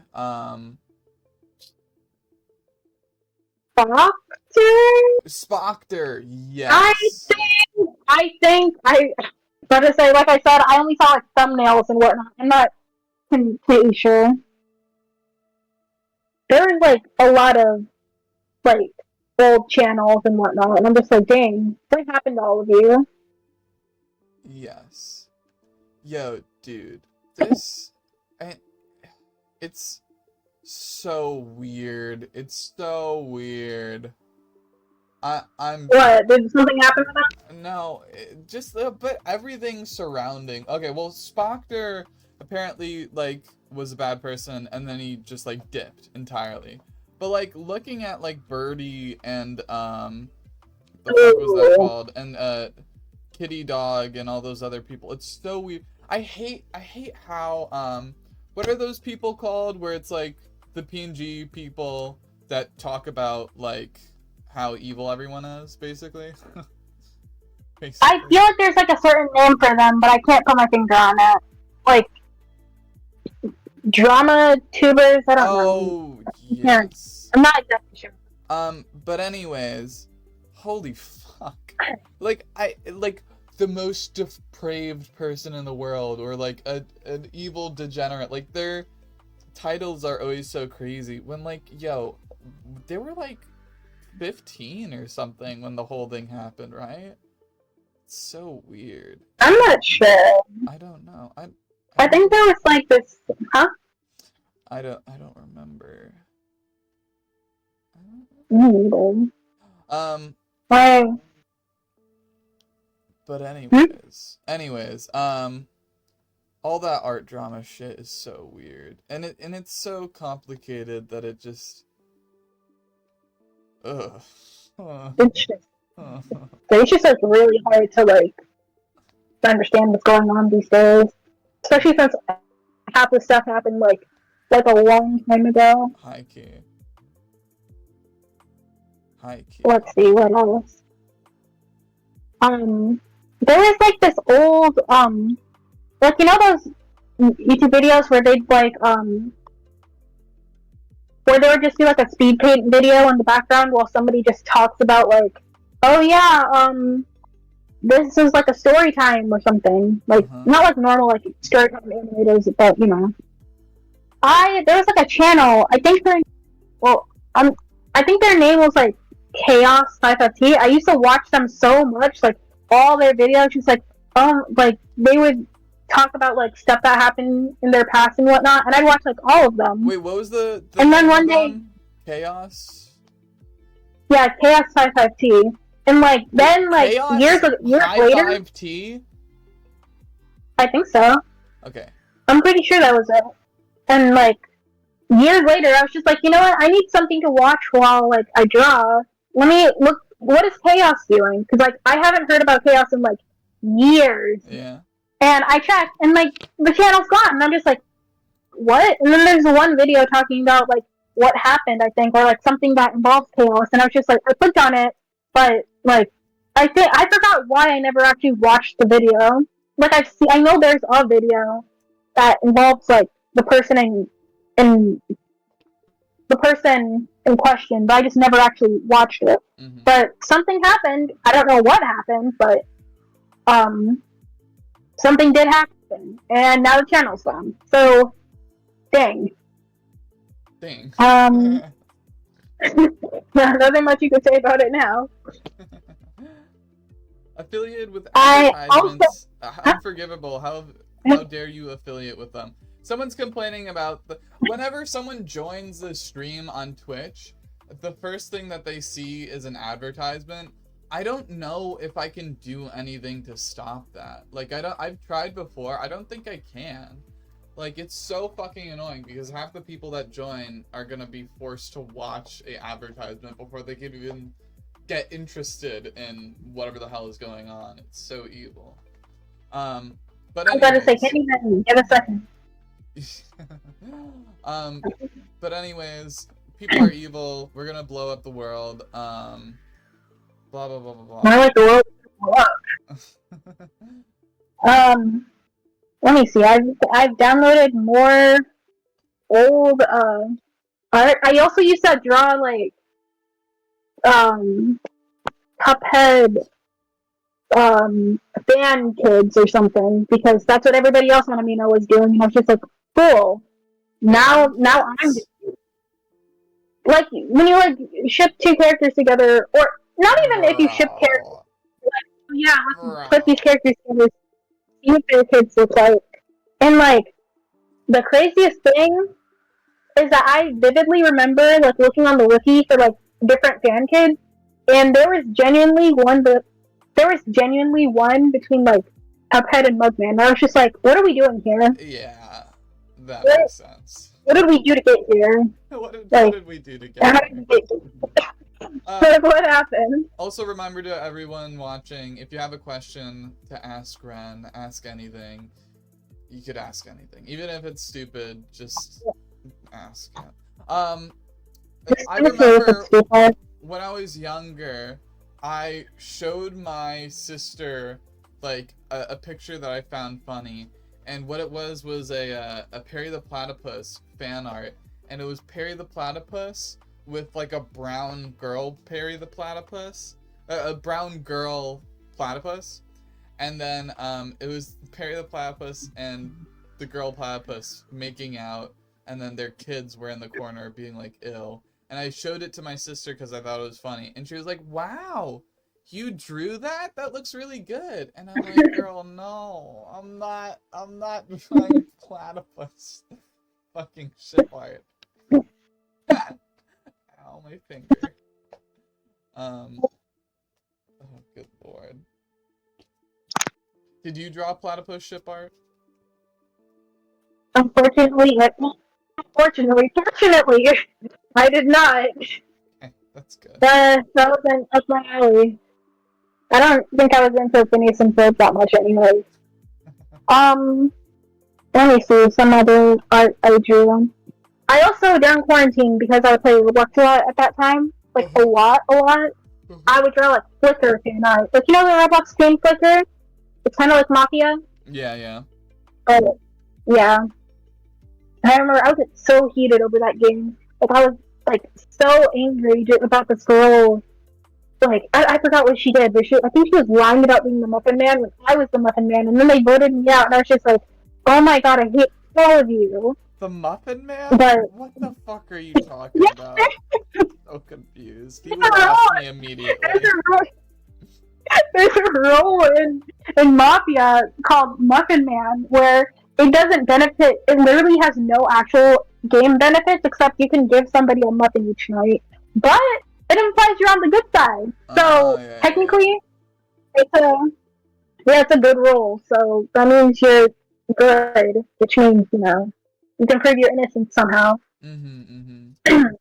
Spockter, yes. But to say, like I said, I only saw like thumbnails and whatnot. I'm not completely sure. There was like a lot of like old channels and whatnot, and I'm just like, dang, what happened to all of you? Yes. Yo, dude, this, it's so weird. It's so weird. I'm. What? Did something happen to them? No, just but everything surrounding. Okay, well, Spockter apparently like was a bad person, and then he just like dipped entirely. But like looking at like Birdie and the fuck was that called, and Kitty Dog and all those other people, it's so weird. I hate how what are those people called where it's like the PNG people that talk about like how evil everyone is, basically. I feel like there's like a certain name for them, but I can't put my finger on it. Like drama tubers, I don't know. Oh yes. I'm not exactly sure. But anyways, holy fuck. Like the most depraved person in the world, or like an evil degenerate. Like their titles are always so crazy. When like, yo, they were like 15 or something when the whole thing happened, right? It's so weird. I'm not sure. I don't know. I think there was like this, huh? I don't remember. But anyways, All that art drama shit is so weird, and it's so complicated that it just ugh. It's just, it's just like really hard to like understand what's going on these days, especially since half the stuff happened like a long time ago. High key. High key. Let's see what else. There was like this old like you know those YouTube videos where they'd like where they would just do like a speed paint video in the background while somebody just talks about like, oh yeah, this is like a story time or something. Like not like normal like story time animators, but you know. There was like a channel. I think I think their name was like Chaos 5FT. I used to watch them so much, like all their videos. Just like like they would talk about like stuff that happened in their past and whatnot, and I'd watch like all of them. Wait, what was the and then one day, Chaos? Yeah, Chaos 5FT. And like then like Chaos years later, 5T? I think so. Okay. I'm pretty sure that was it. And like years later, I was just like, you know what? I need something to watch while like I draw. Let me look. What is Chaos doing? Because like I haven't heard about Chaos in like years. Yeah. And I checked, and like the channel's gone. And I'm just like, what? And then there's one video talking about like what happened, I think, or like something that involves Chaos. And I was just like, I clicked on it, but like I forgot why I never actually watched the video. Like I know there's a video that involves like the person in the person in question, but I just never actually watched it. Mm-hmm. But something happened. I don't know what happened, but something did happen, and now the channel's gone. So, dang. Nothing much you could say about it now. Affiliated with advertisements. Unforgivable. How dare you affiliate with them? Someone's complaining about whenever someone joins the stream on Twitch, the first thing that they see is an advertisement. I don't know if I can do anything to stop that. Like I've tried before. I don't think I can. Like it's so fucking annoying because half the people that join are gonna be forced to watch a advertisement before they can even get interested in whatever the hell is going on. It's so evil. But anyways, I was about to say, can you even give a second? But anyways, people are evil. We're gonna blow up the world. Blah blah blah blah blah. I like the world to blow up. Let me see. I've downloaded more old art. I also used to draw like Cuphead fan kids or something because that's what everybody else on Amino was doing, and I was just like, cool. Now I'm like when you like ship two characters together, or not even if you ship characters. Like, yeah, let's put these characters together. See what their kids look like. And like the craziest thing is that I vividly remember like looking on the wiki for like different fan kids, and there was genuinely one between like Cuphead and Mugman. And I was just like, what are we doing here? Yeah, that makes sense. What did we do to get here? What did we do to get here? What happened? Also, remember to everyone watching, if you have a question to ask Ren, ask anything. You could ask anything, even if it's stupid. Just ask it. I remember when I was younger, I showed my sister like a picture that I found funny, and what it was a Perry the Platypus fan art, and it was Perry the Platypus with like a brown girl Perry the Platypus, a brown girl platypus, and then it was Perry the Platypus and the girl platypus making out, and then their kids were in the corner being like ill. And I showed it to my sister because I thought it was funny, and she was like, "Wow, you drew that? That looks really good." And I'm like, "Girl, no, I'm not drawing platypus fucking shit art." Ow, my finger. Oh, good lord. Did you draw platypus ship art? Unfortunately, fortunately, I did not. Okay, that's good. That wasn't up my alley. I don't think I was into Phineas and Ferb that much anyway. Um, let me see some other art I drew. I also during quarantine because I would play Roblox a lot at that time, like a lot. I would draw like Flickr fan art. Like you know the Roblox game Flickr? It's kind of like Mafia. Yeah. But yeah, I remember I was so heated over that game. Like I was like so angry about this girl. Like I forgot what she did, but I think she was lying about being the Muffin Man when I was the Muffin Man, and then they voted me out, and I was just like, oh my god, I hate all of you. The Muffin Man? But What the fuck are you talking yeah, about? So confused. He there's would a off me role. immediately. There's a role in Mafia called Muffin Man where it doesn't benefit. It literally has no actual game benefits except you can give somebody a muffin each night, but it implies you're on the good side. So Yeah. technically, it's a it's a good role. So that means you're good, which means you can prove your innocence somehow. Mm-hmm. I'm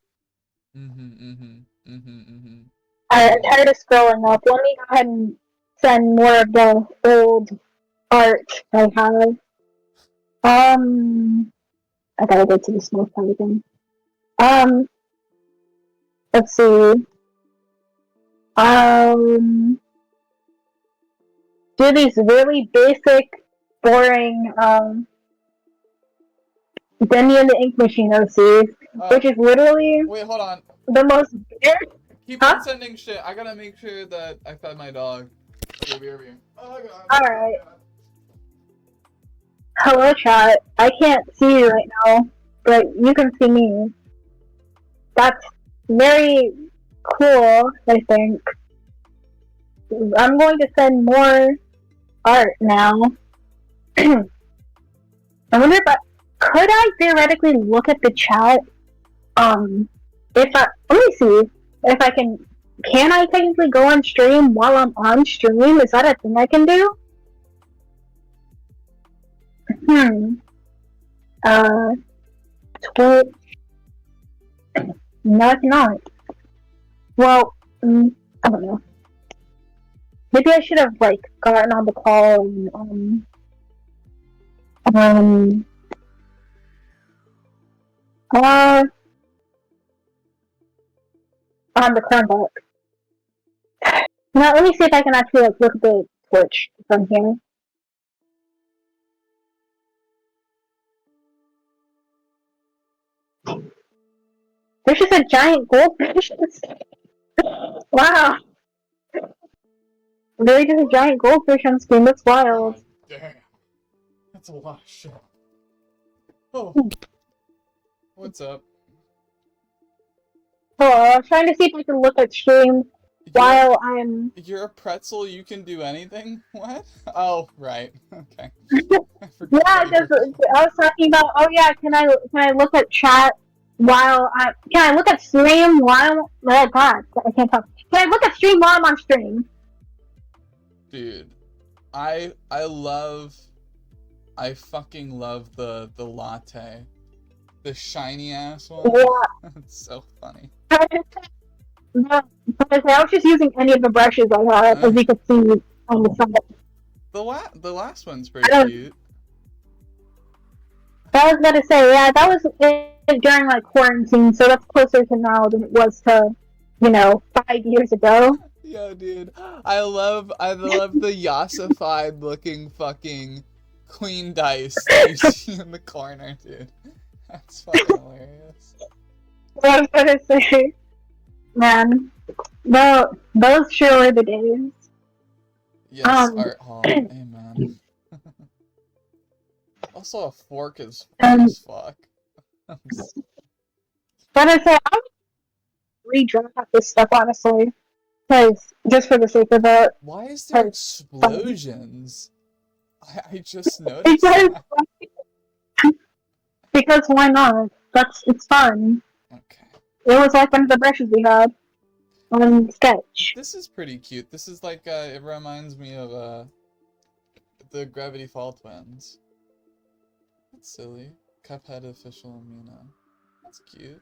Yeah. tired of scrolling up. Let me go ahead and send more of the old art I have. I gotta go to the small part again. Um, let's see. Um, do these really basic, boring, Demi and the Ink Machine OCs, which is literally Wait, hold on. the most weird. Keep Huh? on sending shit. I gotta make sure that I fed my dog. Here. Oh Alright. god. Hello, chat. I can't see you right now, but you can see me. That's very cool, I think. I'm going to send more art now. I wonder if could I theoretically look at the chat? If I let me see if I can. Can I technically go on stream while I'm on stream? Is that a thing I can do? Hmm. Uh, Twitch. No, it's not. Well, I don't know. Maybe I should have gotten on the call and um uh on the Chromebook. Now let me see if I can actually look at the Twitch from here. There's just a giant goldfish. Wow, really just a giant goldfish on screen. That's wild. God damn. That's a lot of shit. Oh. What's up? Oh, I was trying to see if I can look at stream while I'm. You're a pretzel, you can do anything? What? Oh, right. Okay. I forgot Yeah, that you because were I was talking about. Oh yeah, can I look at chat while I can I look at stream while oh god I can't talk. Can I look at stream while I'm on stream? Dude, I fucking love the latte. The shiny ass one. Yeah. It's so funny. No, I was just using any of the brushes I have, as you can see on the side. The last one's pretty cute. I was gonna say, yeah, that was during quarantine, so that's closer to now than it was to, 5 years ago. Yo, dude, I love the yassified looking fucking queen dice that you see in the corner, dude. That's fucking hilarious. I was gonna say, man, those sure were the days. Yes, Art Hall. Amen. Also, a fork is fun as fuck. But I say, I would redraw this stuff, honestly. Because, just for the sake of it. Why is there explosions? I just noticed because, that. Because why not? It's fun. Okay. It was like one of the brushes we had on Sketch. This is pretty cute. This is like, it reminds me of, the Gravity Fall twins. That's silly. Cuphead official Amino. That's cute.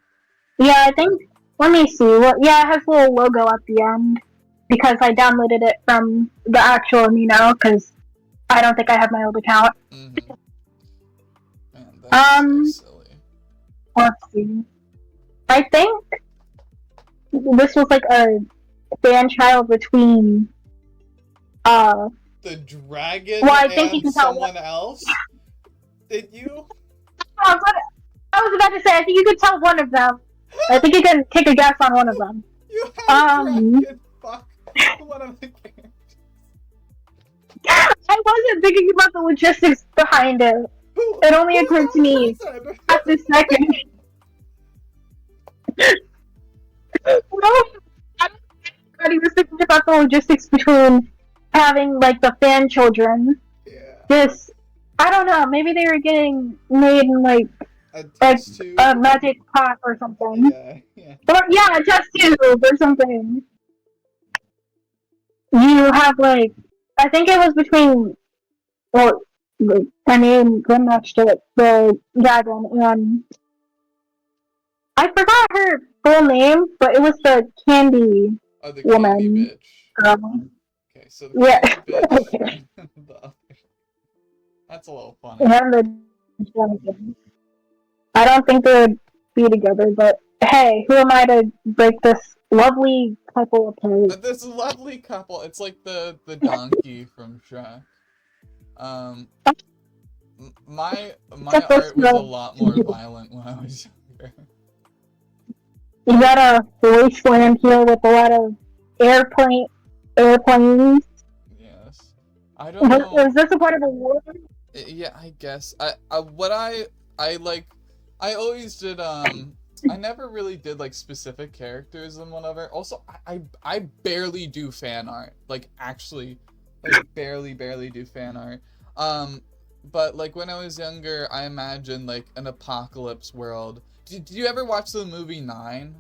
Yeah, I think. Let me see. Well, yeah, it has a little logo at the end because I downloaded it from the actual Amino because I don't think I have my old account. Mm-hmm. Man, that's so silly. Let's see. I think this was like a fan child between. The dragon Well, I think you and can tell. someone else? Did you? I was about to say. I think you could tell one of them. I think you can take a guess on one of them. You had a dragon. Fuck. One of the characters. I wasn't thinking about the logistics behind it. It only occurred to me at this second. I was thinking about the logistics between having like the fan children. Yeah. Just, I don't know. Maybe they were getting made in like a magic pot or something. Yeah. Or yeah, a test tube or something. You have like, I think it was between. Well, I mean, Grim matched it, the dragon, and I forgot her full name, but it was the candy The woman. candy bitch. Girl. Okay, so the candy bitch. Okay. That's a little funny. And the dragon. I don't think they would be together, but hey, who am I to break this lovely couple apart? This lovely couple. It's like the donkey from Shrek. My art was a lot more violent when I was younger. You got a wasteland here with a lot of airplanes. Yes. I don't know. Is this a part of a war? Yeah, I guess. I always did I never really did like specific characters and whatever. Also, I barely do fan art. Like actually, like barely do fan art. But like when I was younger, I imagined like an apocalypse world. Did you ever watch the movie 9?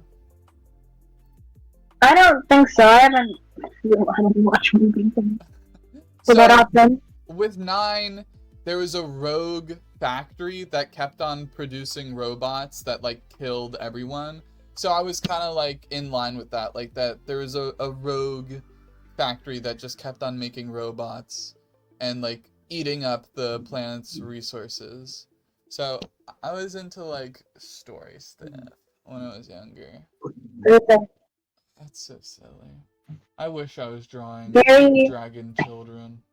I don't think so. I haven't watched movies so that often. With 9, there was a rogue factory that kept on producing robots that like killed everyone. So I was kind of like in line with that, like that there was a rogue factory that just kept on making robots and like eating up the planet's resources. So I was into like story stuff when I was younger. That's so silly. I wish I was drawing dragon children.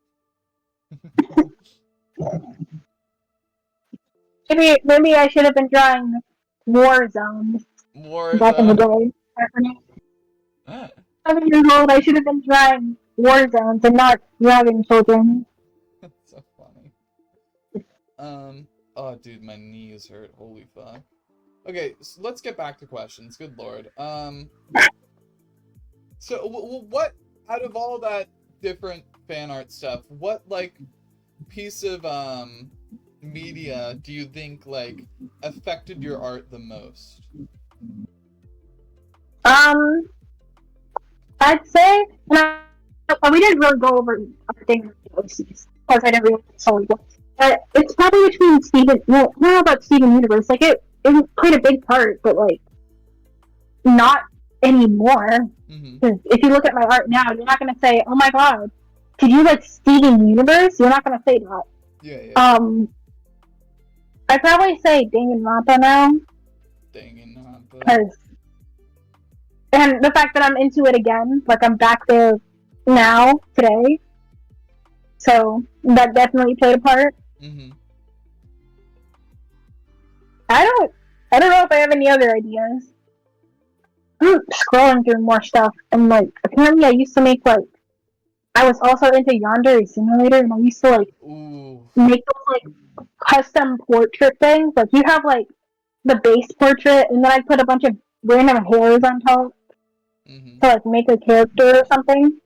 Maybe I should have been drawing war zones back in the day. 7 years old, I should have been drawing war zones and not dragon children. That's so funny. Oh dude, my knees hurt. Holy fuck. Okay, so let's get back to questions. Good lord. So what out of all that different fan art stuff, what like piece of media do you think like affected your art the most? I'd say we didn't really go over things because I never really saw it. But it's probably between Steven. Well, I don't know about Steven Universe. Like it played a big part, but like not anymore. Mm-hmm. If you look at my art now, you're not gonna say, "Oh my god, did you like Steven Universe?" You're not gonna say that. Yeah. I'd probably say Danganronpa now. Danganronpa. And the fact that I'm into it again, like I'm back there now, today. So that definitely played a part. Mm-hmm. I don't know if I have any other ideas. I'm scrolling through more stuff, and like apparently I used to make like I was also into Yandere Simulator, and I used to like make those like custom portrait things. Like you have like the base portrait, and then I put a bunch of random hairs on top to like make a character or something.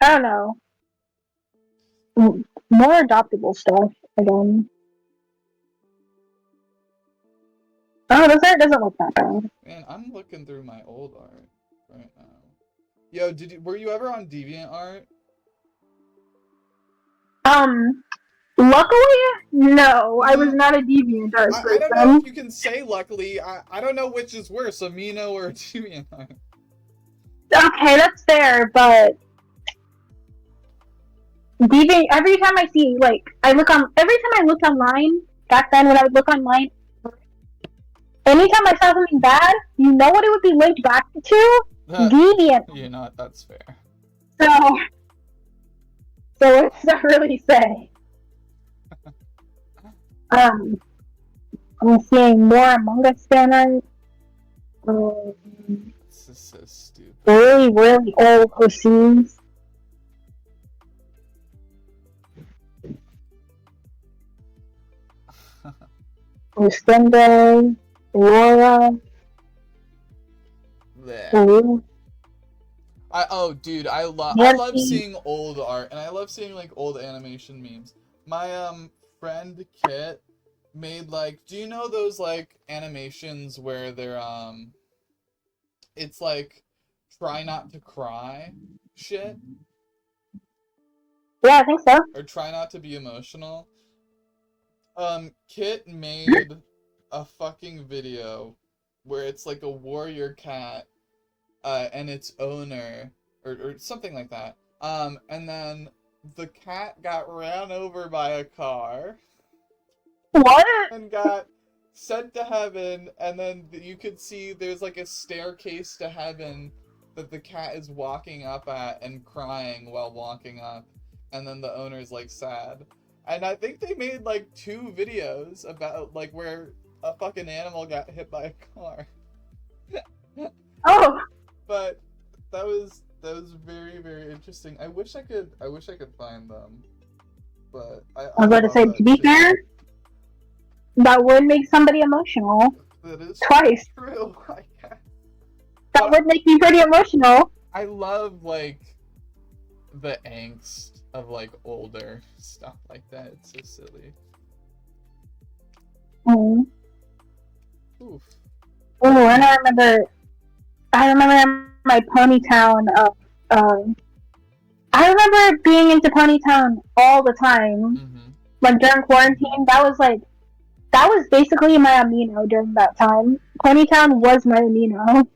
I don't know. More adoptable stuff again. Oh, this art doesn't look that bad. Man, I'm looking through my old art right now. Yo, were you ever on DeviantArt? Luckily, no, I was not a deviant art I don't know person. if you can say luckily. I don't know which is worse, Amino or DeviantArt. Okay, that's fair, but deviant. Every time I see, like, every time I looked online back then when I would look online, anytime I saw something bad, you know what it would be linked back to? Deviant. You know what? That's fair. So what does that really say? I'm seeing more Among Us banners. This is so stupid. Really old OCs. Lucinda, Laura. Dude, I love seeing old art, and I love seeing like old animation memes. My friend Kit made like, do you know those like animations where they're it's like try not to cry shit? Yeah, I think so. Or try not to be emotional. Kit made a fucking video where it's like a warrior cat and its owner, or something like that. And then the cat got ran over by a car. What? And got sent to heaven, and then you could see there's like a staircase to heaven that the cat is walking up at and crying while walking up, and then the owner's like sad. And I think they made like 2 videos about like where a fucking animal got hit by a car. Oh. But that was very, very interesting. I wish I could find them. But I was about to say, to be fair, that would make somebody emotional. That is twice. True, I guess. That would make me pretty emotional. I love like the angst of like older stuff like that. It's so silly. Oof. Oh, and I remember my Ponytown. I remember being into Ponytown all the time. Mm-hmm. Like during quarantine, that was basically my amino during that time. Ponytown was my amino.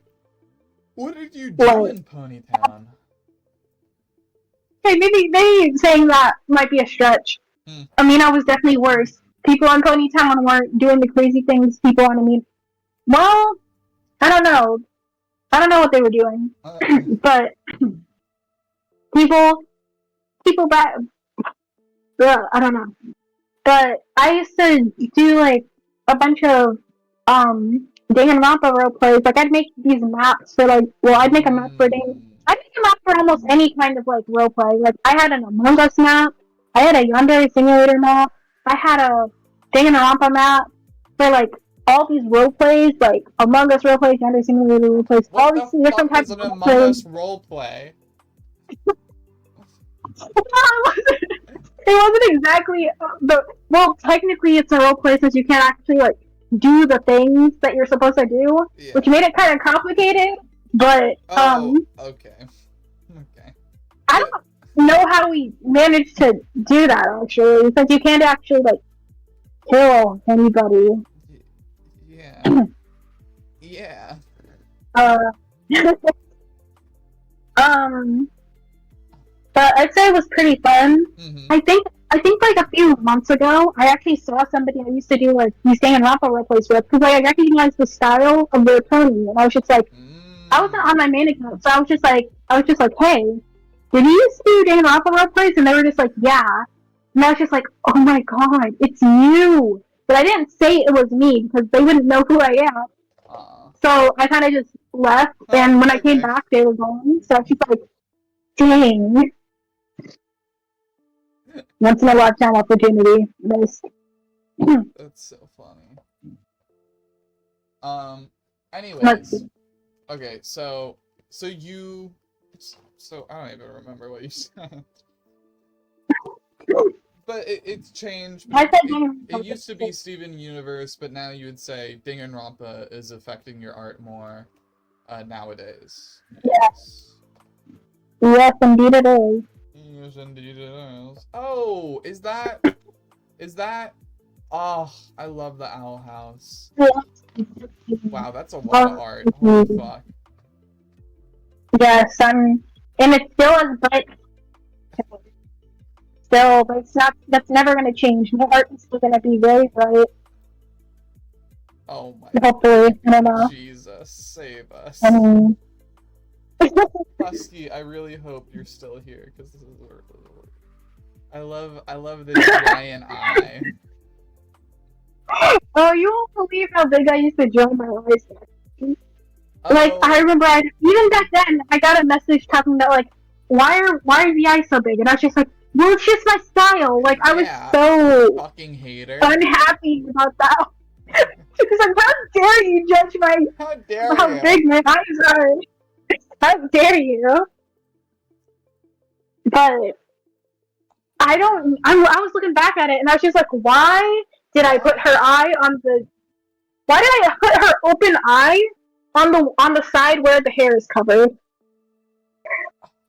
What did you do in Ponytown? Okay, maybe saying that might be a stretch. Amino was definitely worse. People on Ponytown weren't doing the crazy things people on Amino. Well, I don't know. I don't know what they were doing, but people back. I don't know. But I used to do like a bunch of Danganronpa role plays. Like I'd make these maps for like. Well, I'd make a map for I'd make a map for almost any kind of like role play. Like I had an Among Us map. I had a Yandere Simulator map. I had a Danganronpa map for like all these role plays, like Among Us role plays, Yandere Simulator role plays. What all the these different fuck types is of an role Among plays. Us role play? It wasn't exactly well, technically it's a role play since you can't actually like do the things that you're supposed to do, which made it kind of complicated. But okay. I don't know how we managed to do that actually, since you can't actually like kill anybody. Yeah. Yeah. But I'd say it was pretty fun. Mm-hmm. I think like a few months ago, I actually saw somebody I used to do like these Danganronpa roleplays with, because I recognized the style of their pony, and I was just like, I wasn't on my main account, so I was just like, hey, did you used to do Danganronpa roleplays? And they were just like, yeah. And I was just like, oh my god, it's you. But I didn't say it was me because they wouldn't know who I am. So I kind of just left, and when I came back, they were gone. So I was just like, dang. Once in a lifetime opportunity. Nice. That's so funny. Anyways. Okay, so I don't even remember what you said. But it's changed. It used to be Steven Universe, but now you would say Danganronpa is affecting your art more nowadays. Yes. Yes, indeed it is. Yes, indeed it is. Oh, is that Is that? Oh, I love the owl house. Wow, that's a lot of art. Holy fuck. Yes, and it's still as bright. Still, but it's not. That's never going to change. My art is still going to be very bright. Oh my. Hopefully, I don't know. Jesus, save us. Um, Husky, I really hope you're still here because this is. I love this giant eye. Oh, you won't believe how big I used to draw my eyes. Like, Oh, I remember, even back then, I got a message talking about, like, why are the eyes so big? And I was just like, well, it's just my style. Like, I was yeah, so fucking hater. unhappy about that. Because, like, how dare you judge how big my eyes are? How dare you? But I was looking back at it, and I was just like, why did I put her eye on the? Why did I put her open eye on the side where the hair is covered?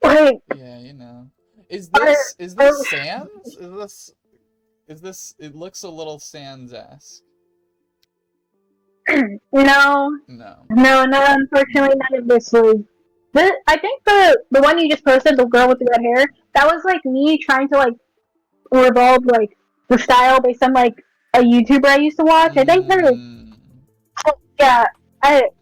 Like, yeah, you know. Is this Sans? Is this? It looks a little Sans-esque. No, unfortunately, none of this was. I think the one you just posted, the girl with the red hair, that was like me trying to like revolve like the style based on like a YouTuber I used to watch. I think there was, yeah, it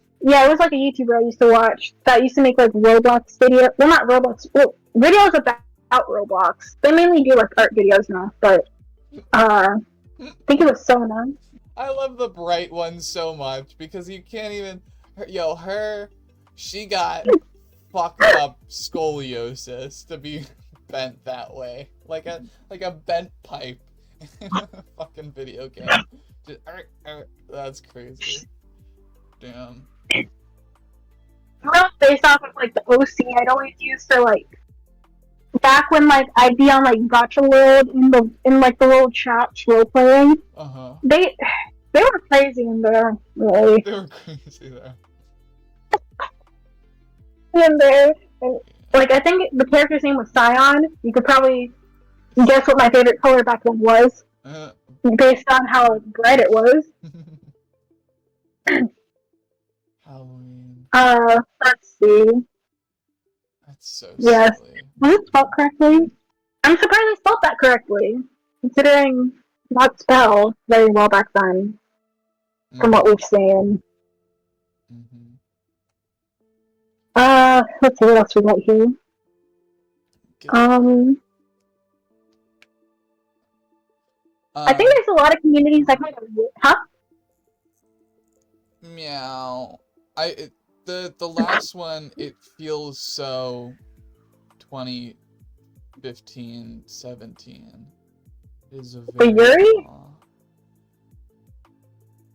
was like a YouTuber I used to watch that used to make like Roblox videos. Well, not Roblox, videos about Roblox. They mainly do like art videos now, but I think it was Sona. I love the bright one so much because you can't even. She got fucked up scoliosis to be bent that way, like a bent pipe in a fucking video game. Just, that's crazy. Damn. Well, based off of like the OC I'd always use for like back when like I'd be on like Gotcha World in like the little chats role playing. They were crazy in there, really. They were crazy there. In there, and, like I think the character's name was Scion. You could probably guess what my favorite color back then was, based on how bright it was. Halloween. Let's see. That's so yes. silly. Was it spelled correctly? I'm surprised I spelled that correctly, considering not spelled very well back then, from what we've seen. Let's see what else we got here. I think there's a lot of communities that kind of Meow. The last one, it feels so 2015, 17. It is a very Yuri?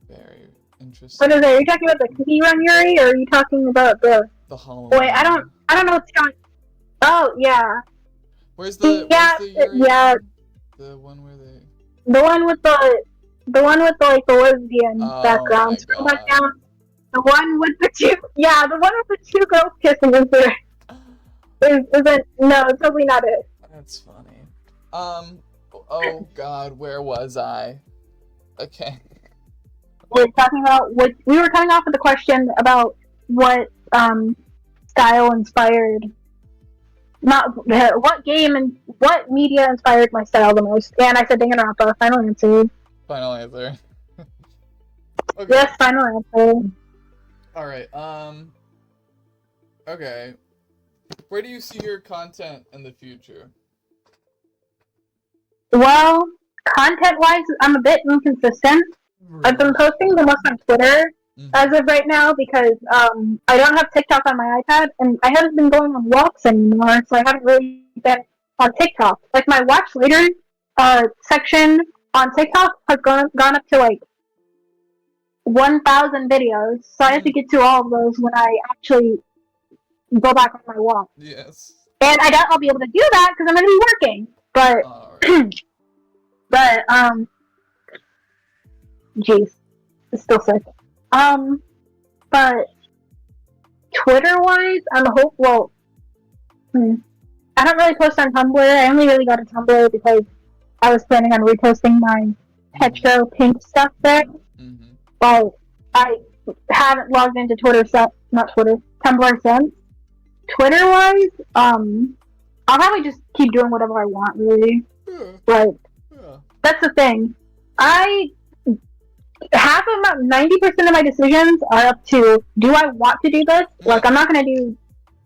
Very interesting. What is it? Are you talking about the cookie run Yuri, or are you talking about the Halloween? Wait, I don't know what's going. Oh yeah. Where's the Yuri? Yeah. The one where they. The one with the like the lesbian background. Scroll back down. The one with the two. Yeah, the one with the two girls kissing is there. Isn't no, it's totally not it. That's funny. Oh God, where was I? Okay. We were talking about what we were coming off with the question about what style inspired. Not what game and what media inspired my style the most. And I said Danganronpa. Final answer. Final answer. Okay. Yes, final answer. Alright, okay. Where do you see your content in the future? Well, content-wise, I'm a bit inconsistent. I've been posting the most on Twitter as of right now because I don't have TikTok on my iPad, and I haven't been going on walks anymore, so I haven't really been on TikTok. Like, my Watch Later section on TikTok has gone up to, like, 1,000 videos, so I have to get to all of those when I actually go back on my walk. Yes. And I doubt I'll be able to do that because I'm going to be working. But, jeez, it's still sick. But Twitter-wise, I don't really post on Tumblr. I only really got a Tumblr because I was planning on reposting my Petro Pink stuff there, Mm-hmm. but I haven't logged into Twitter not Twitter, Tumblr since. Twitter wise, I'll probably just keep doing whatever I want, really. Yeah. Like, Yeah. that's the thing. Half of 90% of my decisions are up to, do I want to do this? Yeah. Like, I'm not going to do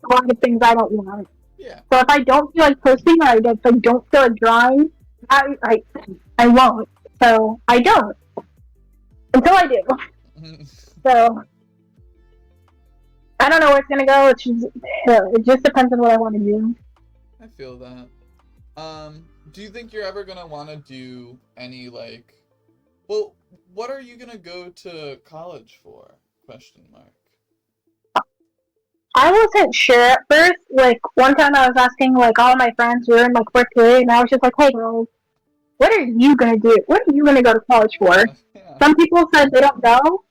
a lot of things I don't want. Yeah. So if I don't feel like posting or if I don't feel like drawing, I won't. So I don't. Until I do. So I don't know where it's gonna go. It just depends on what I want to do. I feel that. Do you think you're ever gonna want to do any like? Well, what are you gonna go to college for? Question mark. I wasn't sure at first. Like one time I was asking like all of my friends who were in like fourth grade, and I was just like, "Hey girls, what are you gonna do? What are you gonna go to college for?" Yeah. Some people said they don't know,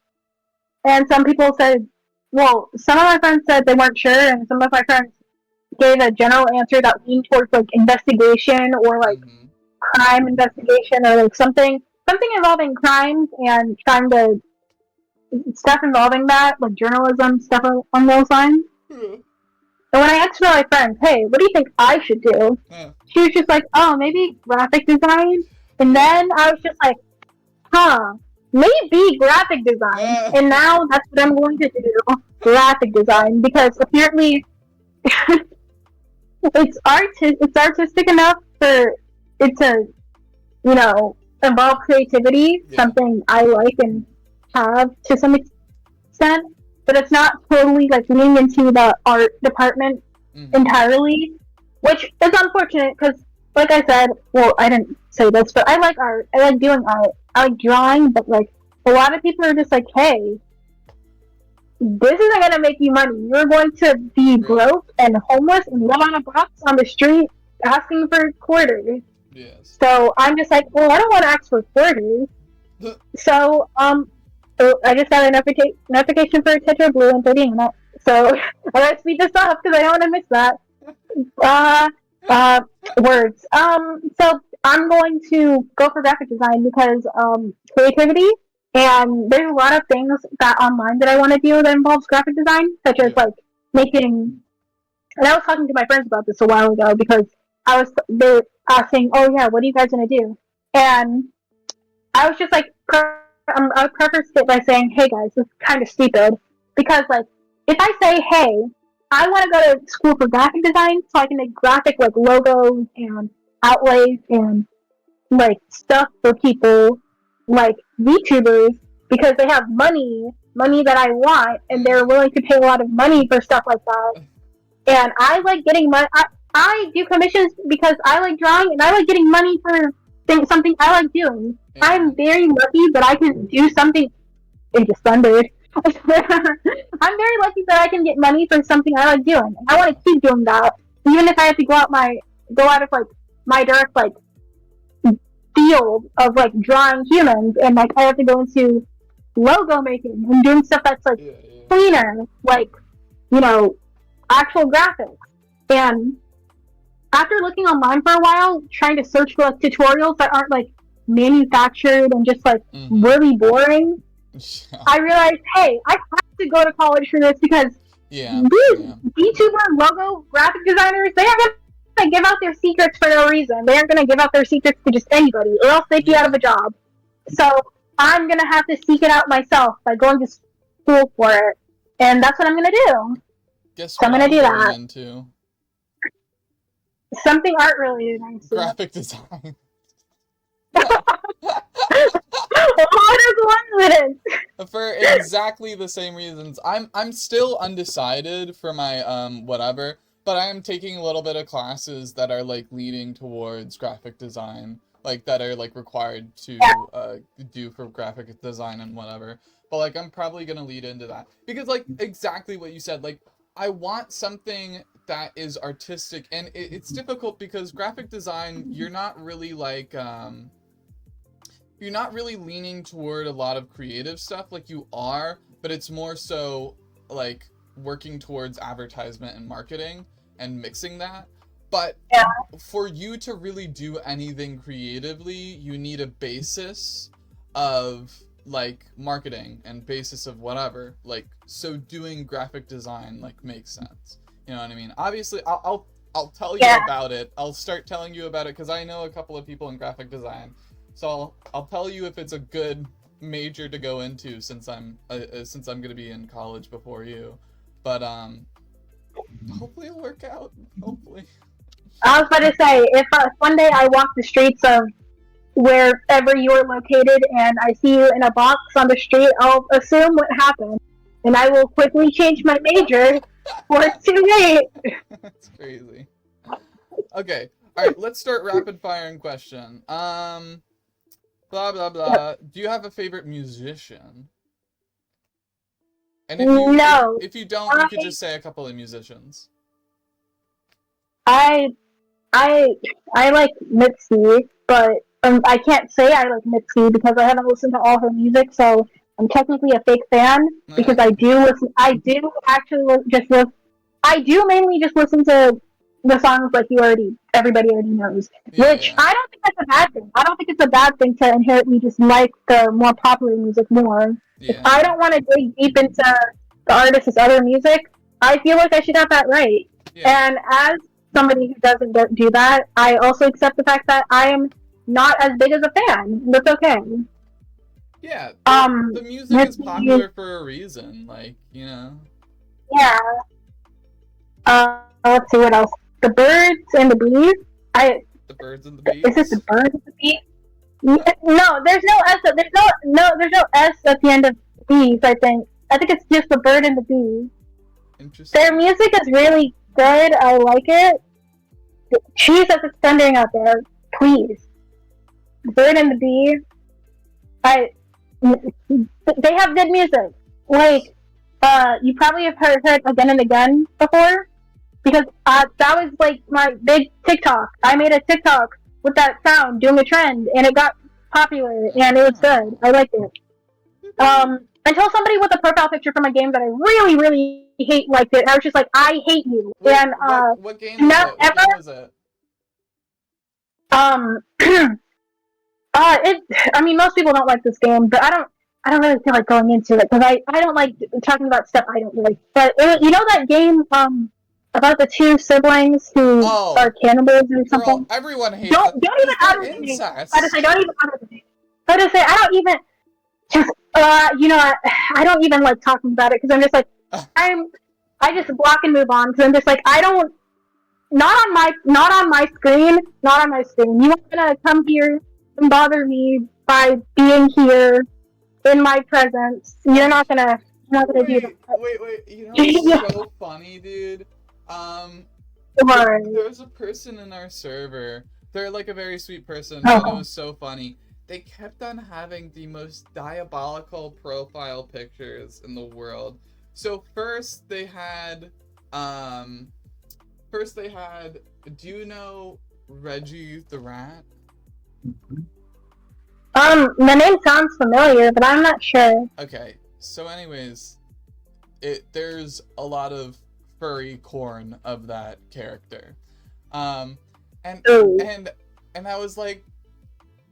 and some people said, well, some of my friends said they weren't sure, and some of my friends gave a general answer that leaned towards like investigation or like crime investigation or like something involving crimes and trying to stuff involving that, like journalism stuff along those lines. Yeah. And when I asked one of my friends, "Hey, what do you think I should do?" Yeah. She was just like, "Oh, maybe graphic design." And then I was just like, "Huh, maybe graphic design." And now that's what I'm going to do, graphic design, because apparently it's artistic enough for it to, involve creativity, something I like and have to some extent, but it's not totally like leaning into the art department entirely, which is unfortunate because, like I said, well, I didn't say this, but I like art. I like doing art. I like drawing, but like a lot of people are just like, "Hey, this isn't gonna make you money. You're going to be broke and homeless and live on a box on the street asking for quarters." Yes. So I'm just like, well, I don't want to ask for quarters. So I just got a notification for Tetra Blue in 30 minutes. So I gotta speed this up because I don't want to miss that. Words. So I'm going to go for graphic design because creativity, and there's a lot of things that online that I want to do that involves graphic design, such as like making. And I was talking to my friends about this a while ago because they were asking, "Oh yeah, what are you guys gonna do?" And I was just like, I prefaced it by saying, "Hey guys, this is kind of stupid," because like if I say, "Hey, I want to go to school for graphic design so I can make graphic like logos and outlays and like stuff for people like VTubers because they have money that I want and they're willing to pay a lot of money for stuff like that." And I like getting money. I do commissions because I like drawing and I like getting money for something I like doing. Yeah. I'm very lucky that I can do something. It just thundered. I'm very lucky that I can get money for something I like doing. And I want to keep doing that, even if I have to go out of like my direct like field of like drawing humans, and like I have to go into logo making and doing stuff that's like cleaner, like actual graphics. And after looking online for a while, trying to search for like tutorials that aren't like manufactured and just like really boring, I realized, hey, I have to go to college for this because these VTuber logo graphic designers, they aren't gonna give out their secrets for no reason. They aren't gonna give out their secrets to just anybody, or else they'd be out of a job. So I'm gonna have to seek it out myself by going to school for it, and that's what I'm gonna do. Guess so what I'm gonna do that. Into? Something art related. Graphic design. What is one with it? For exactly the same reasons. I'm still undecided for my whatever, but I am taking a little bit of classes that are like leading towards graphic design, like that are like required to do for graphic design and whatever. But like I'm probably gonna lead into that because like exactly what you said, like I want something that is artistic, and it's difficult because graphic design, you're not really like you're not really leaning toward a lot of creative stuff. Like you are, but it's more so like working towards advertisement and marketing and mixing that. But Yeah. for you to really do anything creatively, you need a basis of like marketing and basis of whatever. Like, so doing graphic design like makes sense. You know what I mean? Obviously, I'll tell you about it. I'll start telling you about it because I know a couple of people in graphic design. So I'll tell you if it's a good major to go into since I'm gonna be in college before you. But hopefully it'll work out. Hopefully. I was about to say, if one day I walk the streets of wherever you are located and I see you in a box on the street, I'll assume what happened, and I will quickly change my major before it's too late. That's crazy. Okay, all right. Let's start rapid firing question. Blah blah blah. Do you have a favorite musician? And No, if you don't, you could just say a couple of musicians. I I like Mitzi, but I can't say I like Mitzi because I haven't listened to all her music, so I'm technically a fake fan because I do listen. I do actually just listen. I do mainly just listen to the songs like everybody already knows, which Yeah. I don't think that's a bad thing. I don't think it's a bad thing to inherently just like the more popular music more. If Yeah. I don't want to dig deep into the artist's other music, I feel like I should have that right. Yeah. And as somebody who doesn't do that, I also accept the fact that I am not as big as a fan. That's okay. Yeah. The music is popular for a reason, like, you know. Yeah. Let's see what else. The Birds and the Bees. The Birds and the Bees. Is it the Birds and the Bees? No, there's no S. There's no S at the end of Bees. I think it's just the Bird and the Bee. Interesting. Their music is really good. I like it. Jesus, it's thundering out there. Please. Bird and the Bee. They have good music. Like, you probably have heard Again and Again before, because that was like my big TikTok. I made a TikTok with that sound doing a trend, and it got popular, and it was good. I liked it. Until somebody with a profile picture from a game that I really, really hate liked it. I was just like, I hate you. Wait, and what game was it? What game was it? I mean, most people don't like this game, but I don't really feel like going into it because I don't like talking about stuff I don't like. But you know that game about the two siblings who are cannibals or something? Girl, everyone hates Don't even utter the name. I just say don't even utter the name. I just say I don't even just I don't even like talking about it because I'm just like I just block and move on because I'm just like I don't. Not on my screen. You want to come here and bother me by being here in my presence. You're not gonna do that. Wait. You know what's so funny, dude? There's a person in our server. They're like a very sweet person, and it was so funny. They kept on having the most diabolical profile pictures in the world. So first they had do you know Reggie the Rat? The name sounds familiar, but I'm not sure. Okay, so anyways, there's a lot of furry corn of that character. And I was like,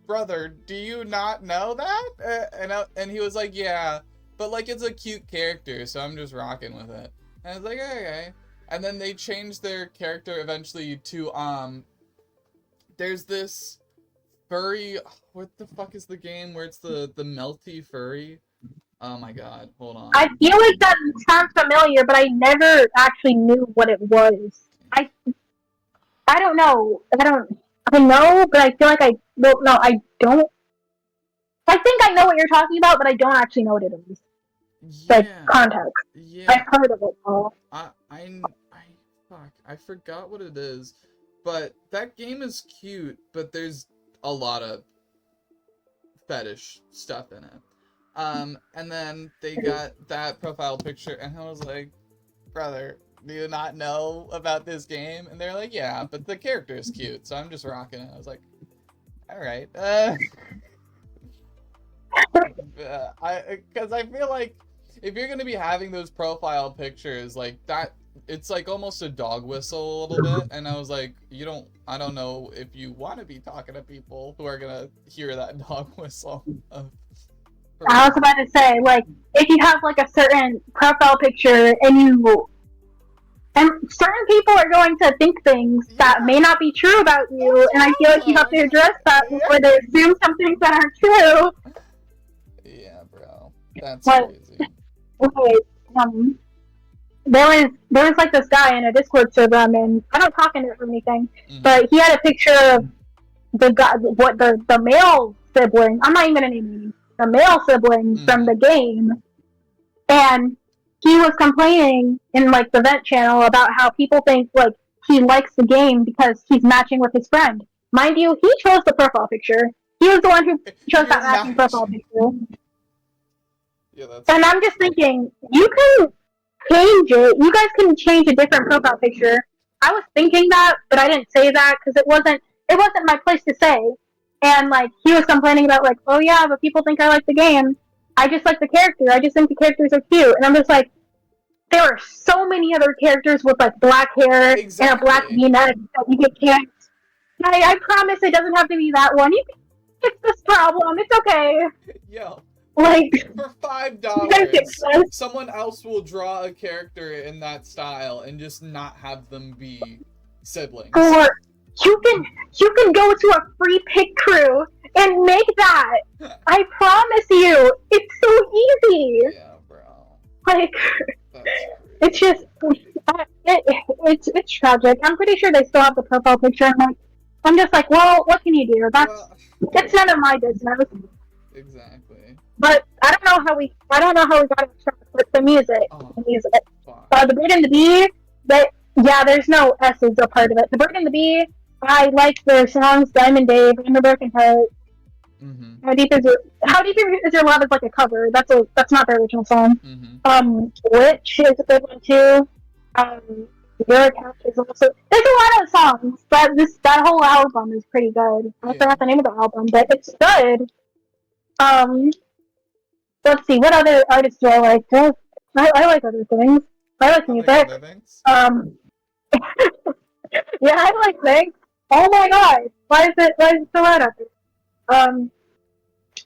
brother, do you not know that? And he was like, yeah, but like it's a cute character, so I'm just rocking with it. And I was like, okay. And then they changed their character eventually to there's this furry, what the fuck is the game where it's the melty furry? Oh my god, hold on. I feel like that sounds familiar, but I never actually knew what it was. I don't know. I know, but I feel like I don't. I think I know what you're talking about, but I don't actually know what it is. Yeah. Like context. Yeah. I've heard of it all. I forgot what it is, but that game is cute, but there's a lot of fetish stuff in it. And then they got that profile picture, and I was like, brother, do you not know about this game? And they're like, yeah, but the character is cute, so I'm just rocking it. I was like, all right. Because I feel like if you're gonna be having those profile pictures, like that it's like almost a dog whistle a little bit, and I was like, I don't know if you want to be talking to people who are gonna hear that dog whistle. I was about to say, like, if you have like a certain profile picture and certain people are going to think things that may not be true about you, and I feel like you have to address that before they assume some things that aren't true. Yeah, bro, that's But, crazy. Okay, there was like this guy in a Discord server I'm in. I don't talk in it or anything, but he had a picture of the male sibling. I'm not even gonna name him. The male sibling from the game, and he was complaining in like the vent channel about how people think like he likes the game because he's matching with his friend. Mind you, he chose the profile picture. He was the one who chose that matching profile picture. Yeah, and I'm just thinking, you can change it. You guys can change a different profile picture. I was thinking that, but I didn't say that because it wasn't my place to say. And like he was complaining about like, oh yeah, but people think I like the game. I just like the character. I just think the characters are cute. And I'm just like, there are so many other characters with like black hair and a black V-neck that you can't. I promise it doesn't have to be that one. You can fix this problem. It's okay. Yo. Like for $5, someone else will draw a character in that style and just not have them be siblings. Or you can go to a free pick crew and make that. I promise you, it's so easy. Yeah, bro. Like, it's just it's tragic. I'm pretty sure they still have the profile picture. I'm just like, well, what can you do? It's none of my business. Exactly. But I don't know how we got it with the music. The Bird and the Bee, there's no S's a part of it. The Bird and the Bee, I like their songs Diamond Dave, I'm a Broken Heart. How Deep Is Your Love is like a cover. That's not the original song. Witch is a good one too. Your Account is also, there's a lot of songs, but that whole album is pretty good. I forgot the name of the album, but it's good. Let's see, what other artists do I like? I like other things. I like music. Yeah, I like things. Oh my god, why is it so loud out there?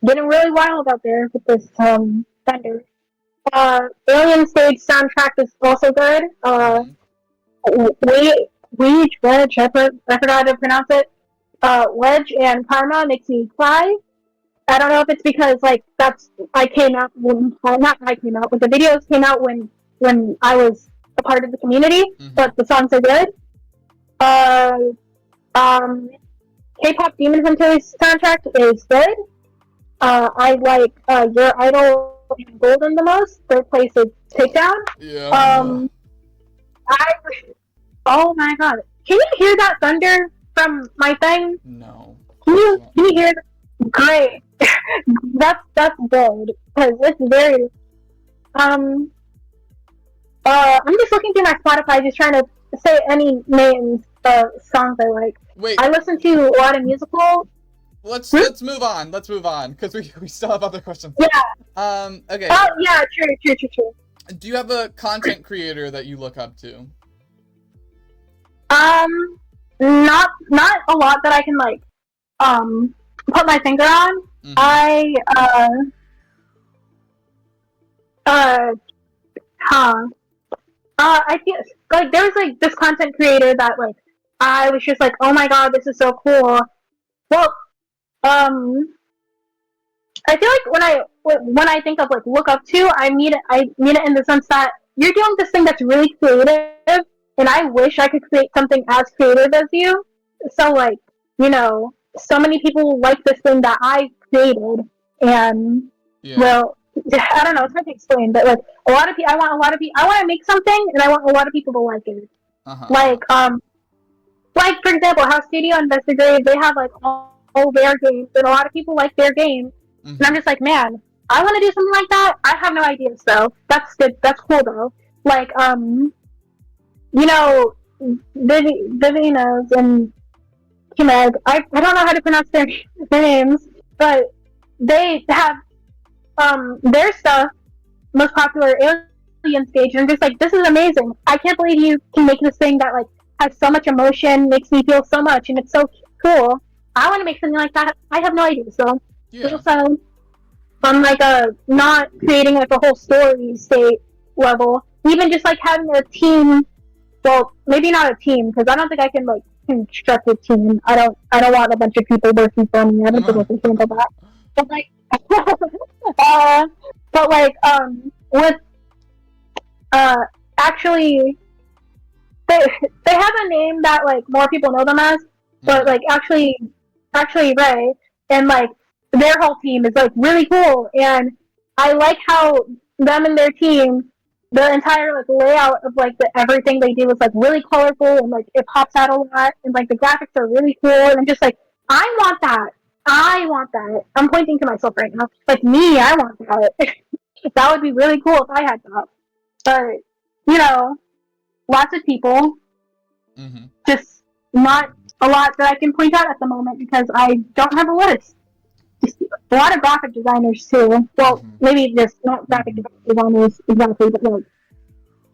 Getting really wild out there with this thunder. Alien Stage soundtrack is also good. Wedge, I forgot how to pronounce it. Wedge and Karma makes me cry. I don't know if it's because like but the videos came out when I was a part of the community, but the songs are good. K-pop Demon Hunter's soundtrack is good. I like Your Idol and Golden the most. Third place is Takedown. Yeah. Oh my god! Can you hear that thunder from my thing? No. Can you hear? Great. that's good because it's very. I'm just looking through my Spotify, just trying to say any names of songs I like. Wait. I listen to a lot of musical. Let's move on. Let's move on because we still have other questions. Yeah. Okay. Oh yeah, true. Do you have a content creator that you look up to? Not a lot that I can like put my finger on. I feel like there was like this content creator that like I was just like, oh my god, this is so cool. Well, I feel like when I think of like look up to, I mean it in the sense that you're doing this thing that's really creative, and I wish I could create something as creative as you. So like, so many people like this thing that I created, and well, I don't know, it's hard to explain, but like I want to make something, and I want a lot of people to like it. Like for example, how Studio Investigative, they have like all their games, and a lot of people like their games, and I'm just like, man, I want to do something like that. I have no ideas though. That's good. That's cool though. Like Vivianos and Kimeg, I don't know how to pronounce their names, but they have their stuff most popular Alien audience stage, and I'm just like, this is amazing. I can't believe you can make this thing that like has so much emotion, makes me feel so much, and it's so cool. I want to make something like that. I have no idea. So, Yeah. so on like a not creating like a whole story state level, even just like having a team. Well, maybe not a team because I don't think I can like construct a team. I don't want a bunch of people working for me. I don't think I can handle that. But like, but like with uh actually they have a name that like more people know them as, but like actually Ray and like their whole team is like really cool, and I like how them and their team, the entire like layout of like the everything they do is like really colorful and like it pops out a lot, and like the graphics are really cool, and I'm just like, I want that. I want that. I'm pointing to myself right now. Like me, I want that. That would be really cool if I had that. But you know, lots of people, just not a lot that I can point out at the moment because I don't have a list. Just a lot of graphic designers too. Well, maybe just not graphic designers exactly, but like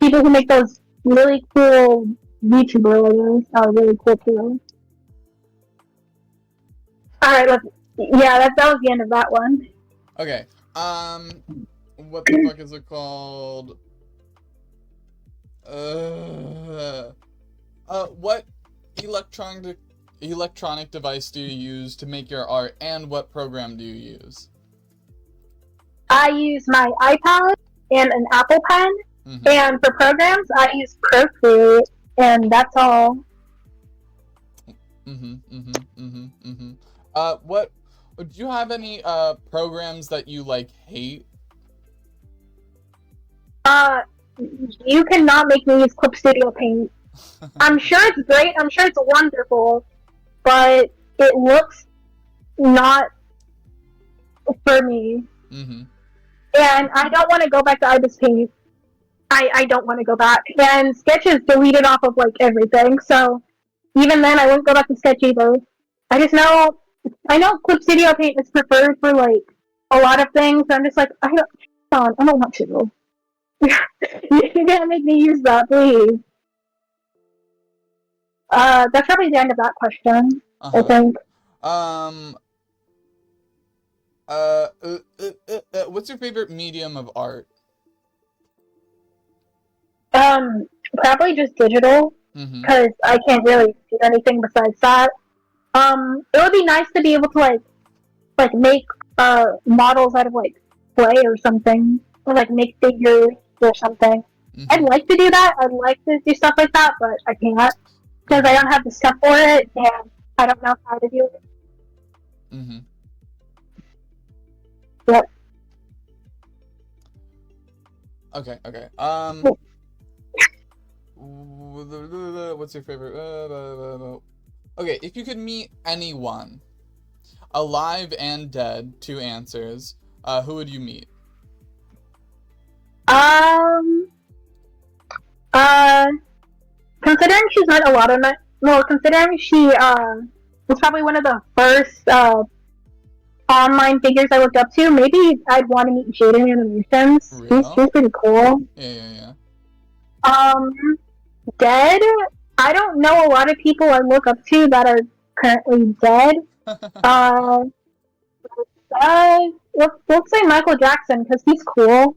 people who make those really cool VTuber logos are really cool too. Alright, that was the end of that one. Okay. What the fuck is it called? What electronic device do you use to make your art, and what program do you use? I use my iPad and an Apple Pen, and for programs, I use Procreate, and that's all. What do you have any programs that you like hate? You cannot make me use Clip Studio Paint. I'm sure it's great. I'm sure it's wonderful, but it looks not for me. And I don't want to go back to Ibis Paint. I don't want to go back. And Sketch is deleted off of like everything, so even then I wouldn't go back to Sketch either. I know Clip Studio Paint is preferred for like a lot of things, so I'm just like, I don't want to. You can't make me use that, please. That's probably the end of that question. I think. What's your favorite medium of art? Probably just digital, because I can't really do anything besides that. It would be nice to be able to like make models out of like clay or something, or like make figures or something. I'd like to do that. I'd like to do stuff like that, but I can't because I don't have the stuff for it, and I don't know how to do it. Yep. Okay. What's your favorite? Okay, if you could meet anyone, alive and dead, 2 answers, who would you meet? Considering she's met a lot of considering she was probably one of the first online figures I looked up to, maybe I'd want to meet Jaden Animations. Really? She's pretty cool. Yeah. Dead? I don't know a lot of people I look up to that are currently dead. Let's say Michael Jackson, because he's cool.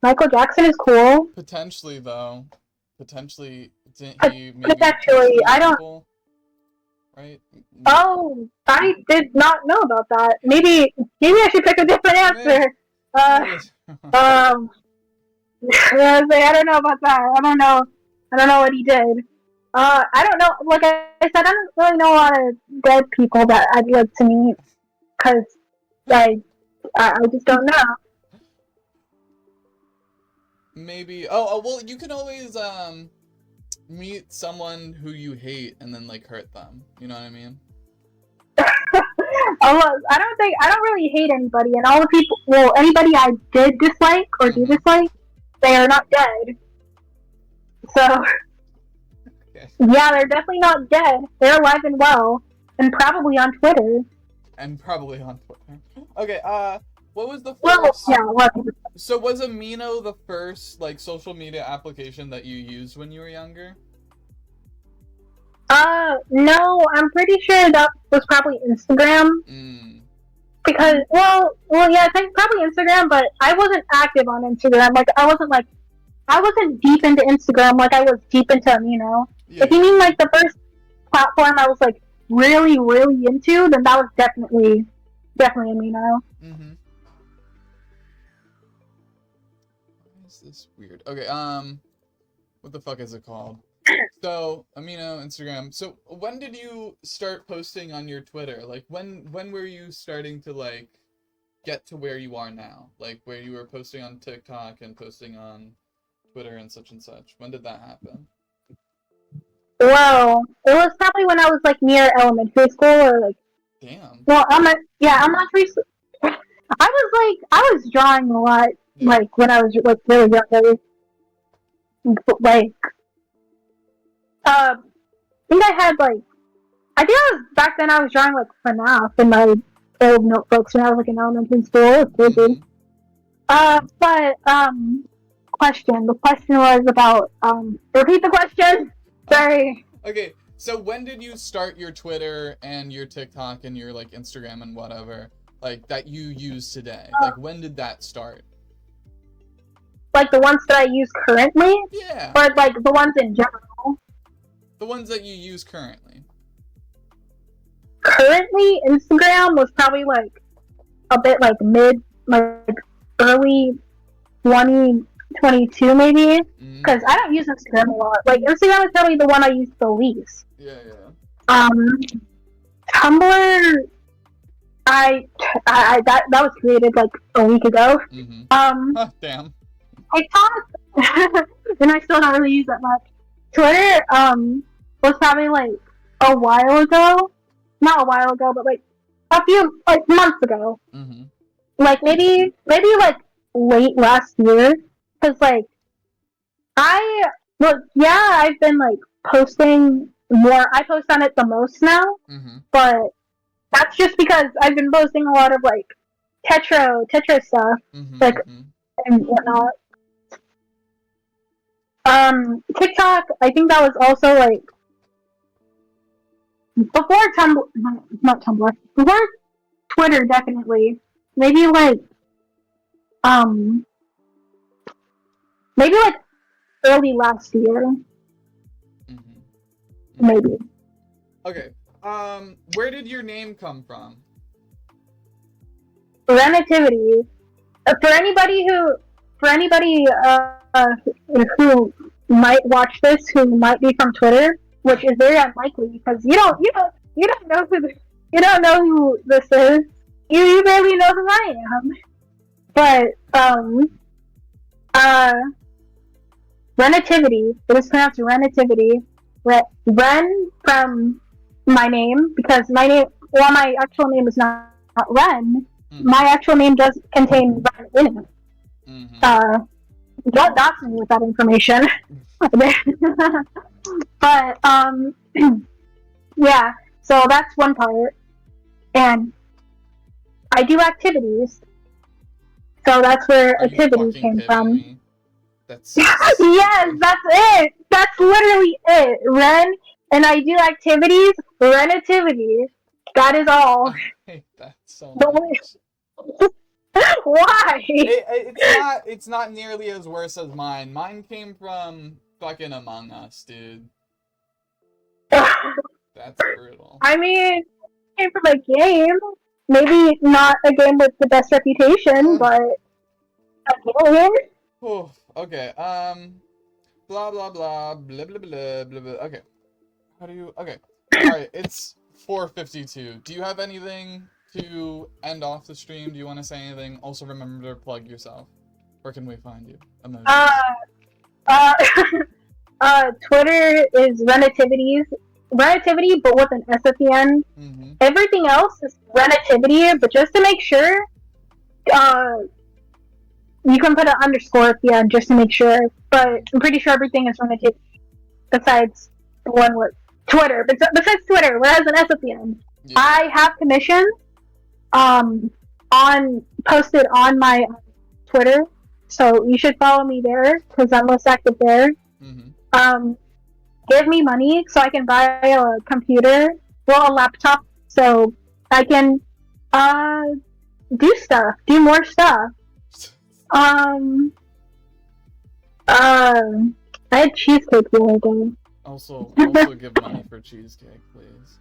Michael Jackson is cool. Potentially, though. Didn't he maybe potentially, I don't... People? Right? Oh, I did not know about that. Maybe I should pick a different answer. I don't know about that. I don't know what he did. I don't know. Like I said, I don't really know a lot of dead people that I'd like to meet because I just don't know. Maybe. Oh, well, you can always meet someone who you hate and then like hurt them. You know what I mean? I don't really hate anybody, and all the people. Well, anybody I did dislike or do dislike, they are not dead. So. Okay. Yeah, they're definitely not dead. They're alive and well, and probably on Twitter. Okay, what was the first... Well, yeah, So was Amino the first like social media application that you used when you were younger? No, I'm pretty sure that was probably Instagram. Mm. Because, yeah, I think probably Instagram, but I wasn't active on Instagram. I wasn't deep into Instagram like I was deep into Amino. Yeah, If you mean like the first platform I was like really, really into, then that was definitely Amino. Mm-hmm. Why is this weird? Okay, what the fuck is it called? So, Amino, Instagram. So, when did you start posting on your Twitter? Like, when were you starting to, like, get to where you are now? Like, where you were posting on TikTok and posting on Twitter and such? When did that happen? Well, it was probably when I was like near elementary school or like. Damn. Well, elementary school. I was drawing a lot, Yeah. like when I was like really young. Like, I think I was back then I was drawing like FNAF in my old notebooks when I was like in elementary school. It was crazy. Question. The question was about repeat the question. Sorry. Okay, so when did you start your Twitter and your TikTok and your like Instagram and whatever, like that you use today? Like when did that start? Like the ones that I use currently? Yeah. Or like the ones in general? The ones that you use currently. Currently, Instagram was probably like a bit like early 2022 maybe. Because I don't use Instagram a lot. Like Instagram is probably the one I use the least. Yeah. Tumblr, that was created like a week ago. Damn. TikTok, and I still don't really use that much. Twitter, was probably like a while ago. Not a while ago, but like a few like months ago. Like maybe like late last year. Cause like I've been like posting more. I post on it the most now, but that's just because I've been posting a lot of like Tetra stuff, and whatnot. TikTok, I think that was also like before Tumblr, not Tumblr, before Twitter, definitely. Maybe like early last year. Maybe. Okay. Where did your name come from? Renitivity. For anybody who might watch this, who might be from Twitter, which is very unlikely because you don't know who this is. You barely know who I am. But Renitivity. It is pronounced Renitivity. Ren from my name, because my name, while my actual name is not Ren, my actual name does contain Ren in it. Don't dox me with that information. But yeah, so that's one part. And I do activities. So that's where activity came from. That's yes, that's it. That's literally it. Ren, and I do activities. Renitivity. That is all. I hate that so much. Why? It's not nearly as worse as mine. Mine came from fucking Among Us, dude. That's brutal. I mean, it came from a game. Maybe not a game with the best reputation, but a game. Oh, okay. Blah blah blah blah blah blah blah blah. Okay. Okay. All right. It's 4:52. Do you have anything to end off the stream? Do you want to say anything? Also, remember to plug yourself. Where can we find you? Twitter is Renitivity, but with an S at the end. Everything else is Renitivity, but just to make sure, you can put an underscore at the end just to make sure. But I'm pretty sure everything is Renitivity, besides the one with Twitter. But besides Twitter, where it has an S at the end. Yeah. I have commissions, posted on my Twitter, So you should follow me there because I'm most active there. Mm-hmm. Give me money so I can buy a computer, well, a laptop, so I can uh do stuff, do more stuff. Um, I had cheesecake the other day. Also give money for cheesecake, please.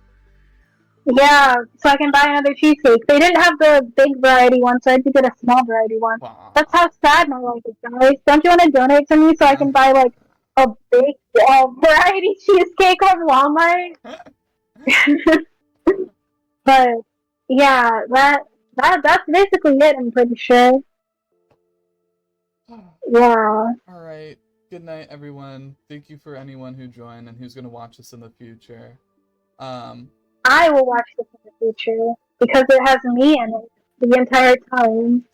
Yeah, so I can buy another cheesecake. They didn't have the big variety one, so I had to get a small variety one. That's how sad my life is, guys. Don't you want to donate to me so I can buy like a big variety cheesecake from Walmart? But yeah, that's basically it. I'm pretty sure. Yeah. All right. Good night, everyone. Thank you for anyone who joined and who's gonna watch this in the future. I will watch this in the future because it has me in it the entire time.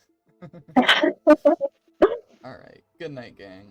All right. Good night, gang.